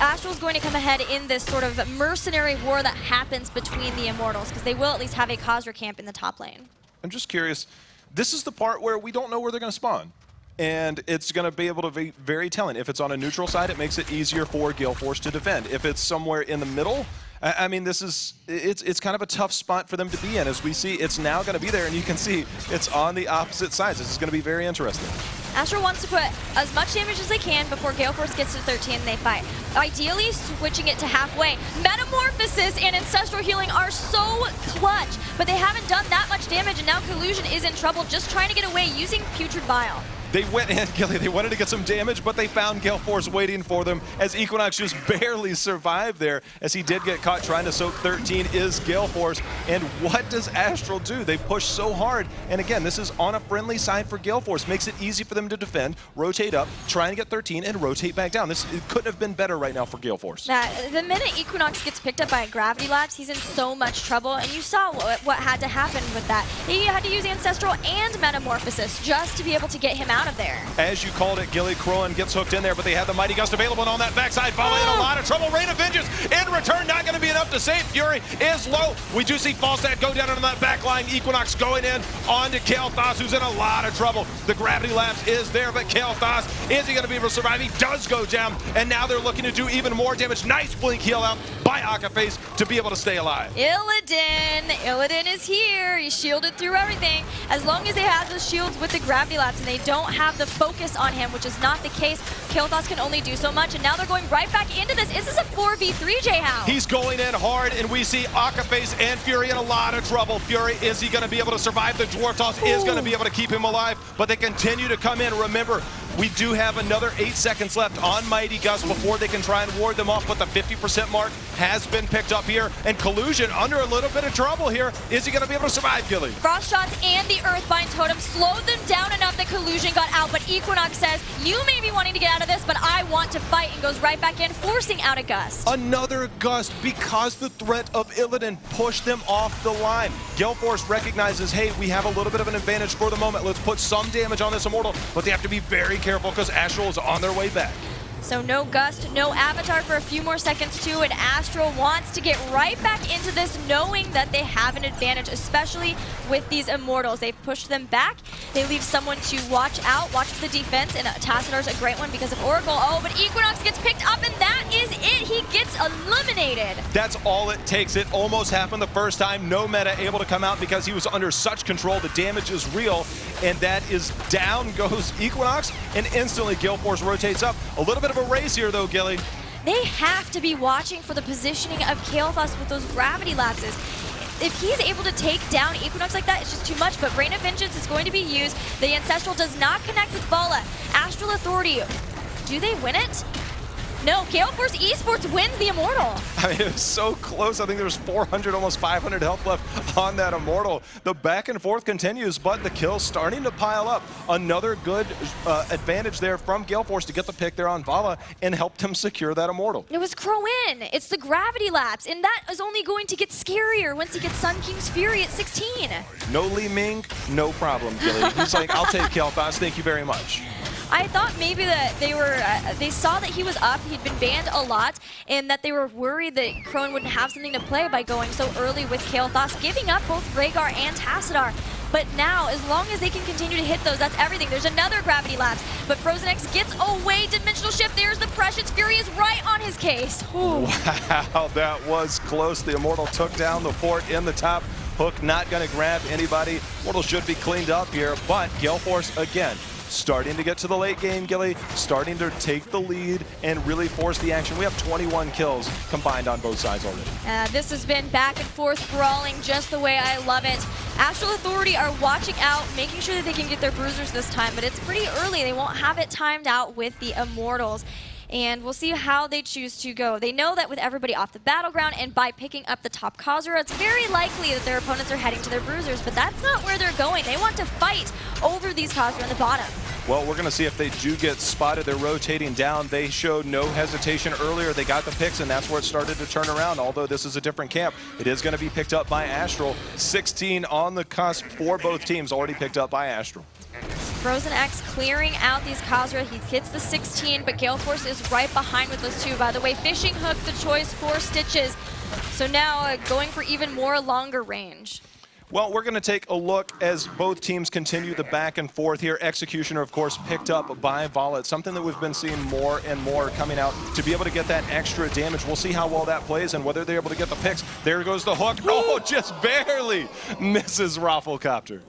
Astral's going to come ahead in this sort of mercenary war that happens between the Immortals, because they will at least have a Khazra camp in the top lane. I'm just curious. This is the part where we don't know where they're going to spawn. And it's going to be able to be very telling. If it's on a neutral side, it makes it easier for Gale Force to defend. If it's somewhere in the middle, I mean, it's kind of a tough spot for them to be in. As we see, it's now going to be there, and you can see it's on the opposite sides. This is going to be very interesting. Astral wants to put as much damage as they can before Gale Force gets to 13 and they fight. Ideally, switching it to halfway. Metamorphosis and Ancestral Healing are so clutch, but they haven't done that much damage, and now Collusion is in trouble just trying to get away using Putrid Bile. They went in, Gilly, they wanted to get some damage, but they found Gale Force waiting for them as Equinox just barely survived there, as he did get caught trying to soak 13 is Gale Force. And what does Astral do? They push so hard, and again, this is on a friendly side for Gale Force. Makes it easy for them to defend, rotate up, try and get 13, and rotate back down. It couldn't have been better right now for Gale Force. The minute Equinox gets picked up by a Gravity Lapse, he's in so much trouble, and you saw what had to happen with that. He had to use Ancestral and Metamorphosis just to be able to get him out of there. As you called it, Gilly, Crowan gets hooked in there, but they have the Mighty Gust available, and on that backside, falling in a lot of trouble. Rain of Vengeance in return, not going to be enough to save. Fury is low. We do see Falstad go down on that back line. Equinox going in onto Kael'thas, who's in a lot of trouble. The Gravity Lapse is there, but Kael'thas, is he going to be able to survive? He does go down, and now they're looking to do even more damage. Nice blink heal out by Akaface to be able to stay alive. Illidan is here. He's shielded through everything. As long as they have the shields with the Gravity Lapse and they don't have the focus on him, which is not the case, Kael'thas can only do so much, and now they're going right back into this. Is this a 4v3, J-How? He's going in hard, and we see Akaface and Fury in a lot of trouble. Fury, is he going to be able to survive? The Dwarf Toss is going to be able to keep him alive, but they continue to come in. Remember, we do have another 8 seconds left on Mighty Gust before they can try and ward them off, but the 50% mark has been picked up here, and Collusion under a little bit of trouble here. Is he going to be able to survive, Gilly? Frost Shots and the Earthbind Totem slowed them down enough that Collusion got out, but Equinox says, you may be wanting to get out of this, but I want to fight, and goes right back in, forcing out a Gust. Another Gust, because the threat of Illidan pushed them off the line. Gale Force recognizes, hey, we have a little bit of an advantage for the moment. Let's put some damage on this Immortal, but they have to be very careful because Astral is on their way back. So no Gust, no Avatar for a few more seconds too, and Astral wants to get right back into this knowing that they have an advantage, especially with these Immortals. They've pushed them back. They leave someone to watch out, watch the defense, and Tassidar's a great one because of Oracle. Oh, but Equinox gets picked up, and that is it. He gets eliminated. That's all it takes. It almost happened the first time. No meta able to come out because he was under such control. The damage is real, and that is down goes Equinox, and instantly Gale Force rotates up. A little bit of a race here, though, Gilly. They have to be watching for the positioning of Kael'thas with those Gravity Lapses. If he's able to take down Equinox like that, it's just too much, but Rain of Vengeance is going to be used. The Ancestral does not connect with Bala. Astral Authority, do they win it? No, Gale Force eSports wins the Immortal. I mean, it was so close. I think there was 400, almost 500 health left on that Immortal. The back and forth continues, but the kills starting to pile up. Another good advantage there from Gale Force to get the pick there on Vala and helped him secure that Immortal. It was Crowin. It's the gravity lapse, and that is only going to get scarier once he gets Sun King's Fury at 16. No Li Ming, no problem, Gilly. He's like, I'll take Kel'Thas, thank you very much. I thought maybe that they saw that he was up, he'd been banned a lot, and that they were worried that Crone wouldn't have something to play by going so early with Kel'Thas, giving up both Rhaegar and Tassadar. But now, as long as they can continue to hit those, that's everything. There's another gravity lapse, but Frozen X gets away. Dimensional shift, there's the Prescience Fury is right on his case. Ooh. Wow, that was close. The Immortal took down the fort in the top. Hook not going to grab anybody. Immortal should be cleaned up here, but Gale Force again starting to get to the late game, Gilly, starting to take the lead and really force the action. We have 21 kills combined on both sides already. This has been back and forth brawling just the way I love it. Astral Authority are watching out, making sure that they can get their bruisers this time, but it's pretty early. They won't have it timed out with the Immortals. And we'll see how they choose to go. They know that with everybody off the battleground and by picking up the top Khazra, it's very likely that their opponents are heading to their bruisers, but that's not where they're going. They want to fight over these Khazra in the bottom. Well, we're going to see if they do get spotted. They're rotating down. They showed no hesitation earlier. They got the picks, and that's where it started to turn around. Although this is a different camp, it is going to be picked up by Astral. 16 on the cusp for both teams, already picked up by Astral. Frozen X clearing out these Khazra. He hits the 16, but Gale Force is right behind with those two. By the way, Fishing Hook, the choice for Stitches. So now going for even more longer range. Well, we're going to take a look as both teams continue the back and forth here. Executioner, of course, picked up by Vala. It's something that we've been seeing more and more coming out to be able to get that extra damage. We'll see how well that plays and whether they're able to get the picks. There goes the hook. Oh, just barely misses Rafflecopter.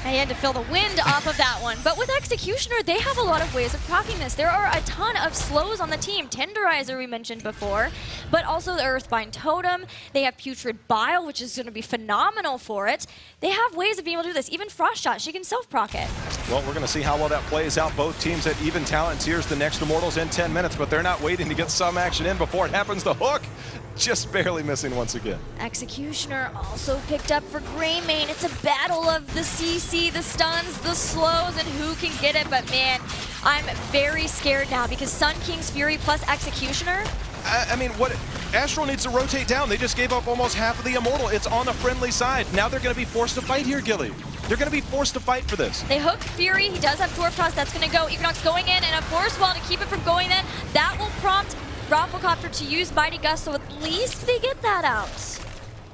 I had to feel the wind off of that one. But with Executioner, they have a lot of ways of proccing this. There are a ton of slows on the team. Tenderizer we mentioned before, but also the Earthbind Totem. They have Putrid Bile, which is going to be phenomenal for it. They have ways of being able to do this. Even Frost Shot, she can self-proc it. Well, we're going to see how well that plays out. Both teams at even talents. Here's the next Immortals in 10 minutes, but they're not waiting to get some action in before it happens. The hook just barely missing once again. Executioner also picked up for Greymane. It's a battle of the CC, the stuns, the slows, and who can get it. But man, I'm very scared now because Sun King's Fury plus Executioner. I mean, what Astral needs to rotate down. They just gave up almost half of the Immortal. It's on the friendly side. Now they're going to be forced to fight here, Gilly. They're going to be forced to fight for this. They hook Fury. He does have Dwarf Toss. That's going to go. Equinox going in, and a Force Wall to keep it from going in. That will prompt Rafflecopter to use Mighty Gust, so at least they get that out.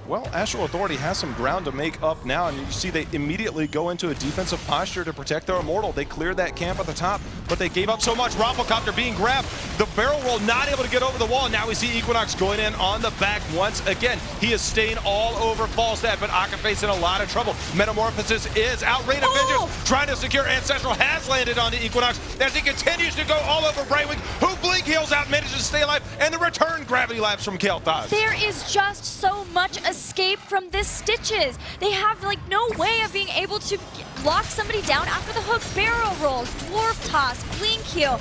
Well, Astral Authority has some ground to make up now, and you see they immediately go into a defensive posture to protect their Immortal. They cleared that camp at the top, but they gave up so much. Rafflecopter being grabbed. The barrel roll not able to get over the wall. Now we see Equinox going in on the back once again. He is staying all over Falstad, but Akaface in a lot of trouble. Metamorphosis is out. Rain of Vengeance trying to secure Ancestral has landed onto Equinox as he continues to go all over Brightwing, who blink heals out, manages to stay alive, and the return gravity lapse from Kel'Thas. There is just so much escape from this Stitches. They have like no way of being able to lock somebody down after the hook. Barrel rolls, Dwarf Toss, Blink Heal,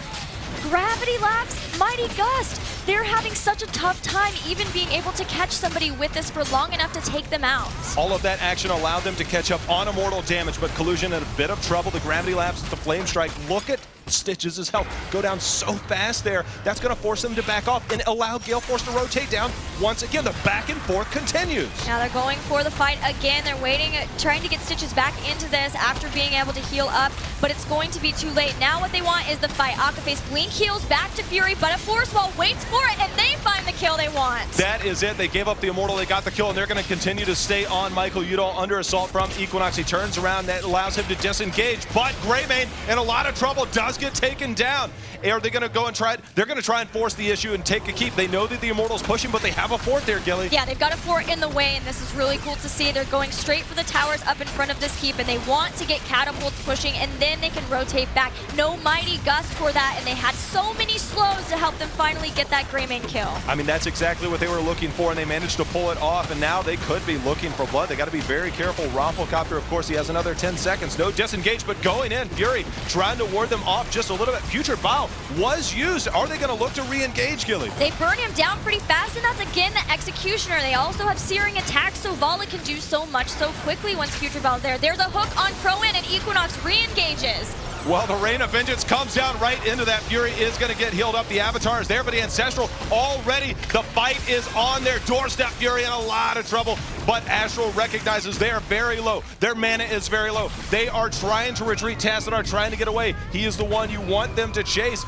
Gravity Lapse, Mighty Gust. They're having such a tough time even being able to catch somebody with this for long enough to take them out. All of that action allowed them to catch up on Immortal damage, but Collusion in a bit of trouble. The Gravity Lapse, the Flame Strike. Look at Stitches' health go down so fast there. That's going to force them to back off and allow Gale Force to rotate down. Once again, the back and forth continues. Now they're going for the fight again. They're waiting, trying to get Stitches back into this after being able to heal up, but it's going to be too late. Now what they want is the fight. Akaface blink heals back to Fury, but a Force Wall waits for it, and they find the kill they want. That is it. They gave up the Immortal. They got the kill, and they're going to continue to stay on Michael Udall under assault from Equinox. He turns around. That allows him to disengage, but Greymane in a lot of trouble, does get taken down. Are they going to go and try it? They're going to try and force the issue and take a keep. They know that the Immortal's pushing, but they have a fort there, Gilly. Yeah, they've got a fort in the way, and this is really cool to see. They're going straight for the towers up in front of this keep, and they want to get catapults pushing and then then they can rotate back. No Mighty Gust for that, and they had so many slows to help them finally get that gray main kill. I mean, that's exactly what they were looking for, and they managed to pull it off, and now they could be looking for blood. They got to be very careful. Rafflecopter, of course, he has another 10 seconds. No disengage, but going in. Fury trying to ward them off just a little bit. Future Bow was used. Are they going to look to re-engage, Gilly? They burn him down pretty fast, and that's again the Executioner. They also have Searing Attack, so Vala can do so much so quickly once Future Bell's there. There's a hook on Crowin, and Equinox re-engages. Well, the Rain of Vengeance comes down right into that. Fury is going to get healed up. The Avatar is there, but the Ancestral already, the fight is on their doorstep. Fury in a lot of trouble, but Astral recognizes they are very low. Their mana is very low. They are trying to retreat. Tassadar trying to get away. He is the one you want them to chase.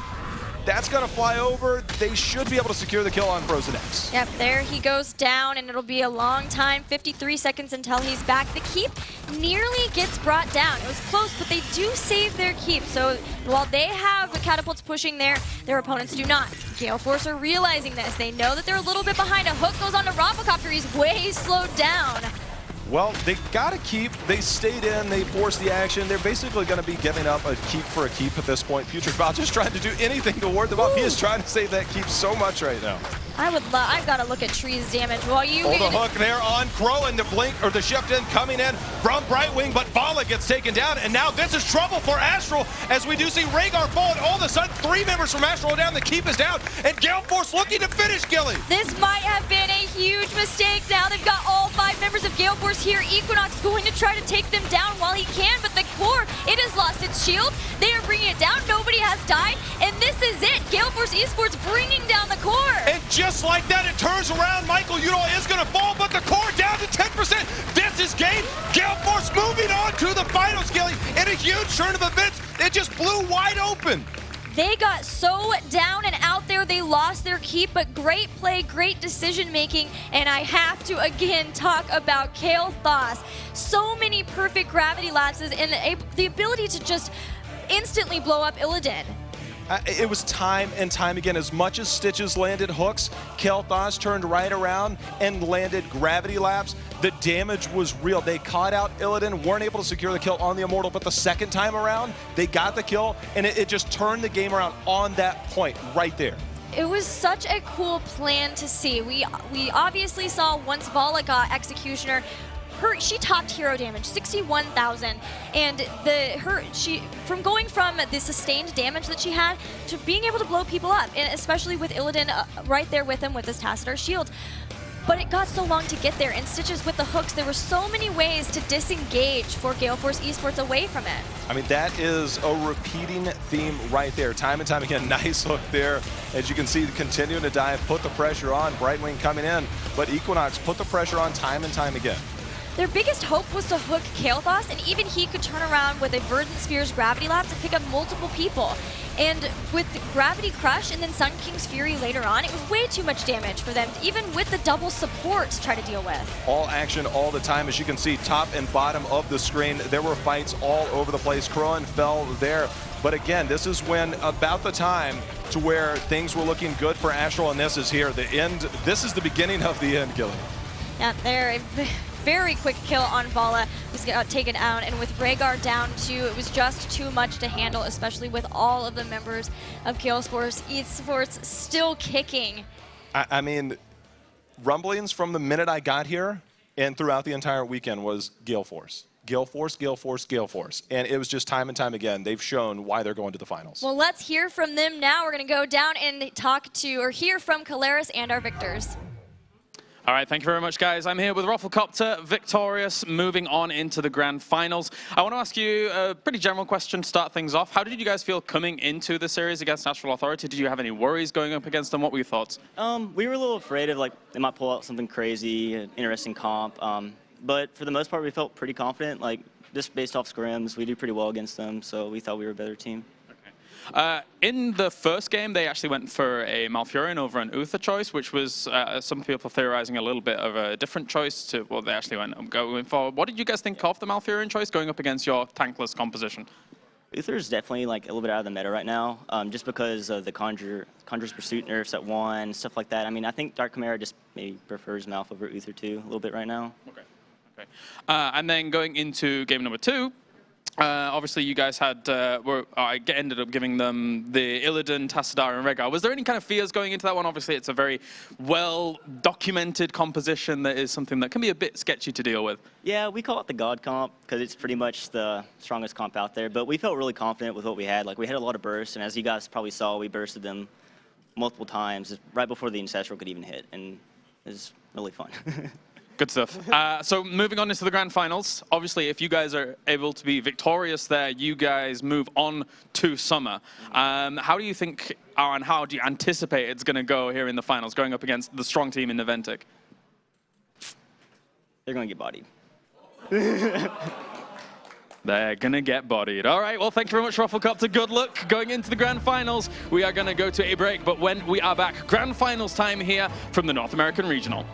That's going to fly over. They should be able to secure the kill on Frozen X. Yep, there he goes down, and it'll be a long time, 53 seconds until he's back. The keep nearly gets brought down. It was close, but they do save their keep. So while they have the catapults pushing there, their opponents do not. Gale Force are realizing this. They know that they're a little bit behind. A hook goes on to Rafflecopter. He's way slowed down. Well, they got to keep. They stayed in. They forced the action. They're basically going to be giving up a keep for a keep at this point. Future Bow just trying to do anything to ward them up. He is trying to save that keep so much right now. I've got to look at Tree's damage while you. Oh, the hook there on Crow, and the blink or the shift in coming in from Brightwing, but Vala gets taken down, and now this is trouble for Astral as we do see Rhaegar fall, and all of a sudden 3 members from Astral are down. The keep is down, and Gale Force looking to finish Gilly. This might have been a huge mistake. Now they've got all 5 members of Gale Force here. Equinox going to try to take them down while he can, but the core, it has lost its shield. They are bringing it down. Nobody has died, and this is it. Gale Force eSports bringing down the core. And just like that, it turns around. Michael Udall is going to fall, but the core down to 10%. This is game. Gale Force moving on to the finals, Gilly, in a huge turn of events. It just blew wide open. They got so down and out there, they lost their keep, but great play, great decision making, and I have to again talk about Kael'Thas. So many perfect gravity lapses and the ability to just instantly blow up Illidan. It was time and time again. As much as Stitches landed hooks, Kael'Thas turned right around and landed gravity laps. The damage was real. They caught out Illidan, weren't able to secure the kill on the Immortal, but the second time around, they got the kill, and it just turned the game around on that point right there. It was such a cool plan to see. We obviously saw once Vala got Executioner, she topped hero damage, 61,000, and from going from the sustained damage that she had to being able to blow people up, and especially with Illidan right there with him with his Tassadar shield. But it got so long to get there, and Stitches with the hooks, there were so many ways to disengage for Gale Force eSports away from it. I mean, that is a repeating theme right there. Time and time again, nice hook there. As you can see, continuing to dive, put the pressure on, Brightwing coming in, but Equinox put the pressure on time and time again. Their biggest hope was to hook Kael'Thas, and even he could turn around with a Verdant Sphere's Gravity Lab to pick up multiple people. And with Gravity Crush and then Sun King's Fury later on, it was way too much damage for them, even with the double support to try to deal with. All action all the time. As you can see, top and bottom of the screen, there were fights all over the place. Crowan fell there. But again, this is when about the time to where things were looking good for Astral, and this is here. The end. This is the beginning of the end, Gilly. Yeah, there. Very quick kill on Vala, was taken out, and with Rhaegar down too, it was just too much to handle, especially with all of the members of Gale Force eSports still kicking. I mean, rumblings from the minute I got here and throughout the entire weekend was Gale Force. Gale Force, Gale Force, Gale Force. And it was just time and time again. They've shown why they're going to the finals. Well, let's hear from them now. We're going to go down and hear from Caleres and our victors. All right, thank you very much, guys. I'm here with Rafflecopter, victorious, moving on into the grand finals. I want to ask you a pretty general question to start things off. How did you guys feel coming into the series against Astral Authority? Did you have any worries going up against them? What were your thoughts? We were a little afraid of, they might pull out something crazy, an interesting comp. But for the most part, we felt pretty confident. Just based off scrims, we do pretty well against them, so we thought we were a better team. In the first game, they actually went for a Malfurion over an Uther choice, which was some people theorizing a little bit of a different choice to what they actually went going for. What did you guys think of the Malfurion choice going up against your tankless composition? Uther is definitely a little bit out of the meta right now, just because of the Conjurer's Pursuit nerfs at 1, stuff like that. I mean, I think Dark Chimera just maybe prefers Malf over Uther 2 a little bit right now. Okay. And then going into game number 2, Obviously, you guys had I ended up giving them the Illidan, Tassadar, and Rehgar. Was there any kind of fears going into that one? Obviously, it's a very well-documented composition that is something that can be a bit sketchy to deal with. Yeah, we call it the God comp because it's pretty much the strongest comp out there. But we felt really confident with what we had. Like, we had a lot of bursts, and as you guys probably saw, we bursted them multiple times right before the Ancestral could even hit, and it was really fun. Good stuff. So moving on into the grand finals, obviously if you guys are able to be victorious there, you guys move on to Summer. How do you think, and how do you anticipate it's going to go here in the finals, going up against the strong team in Naventic? They're going to get bodied. They're going to get bodied. All right, well, thank you very much, Rufflecopter. Good luck going into the grand finals. We are going to go to a break, but when we are back, grand finals time here from the North American Regional.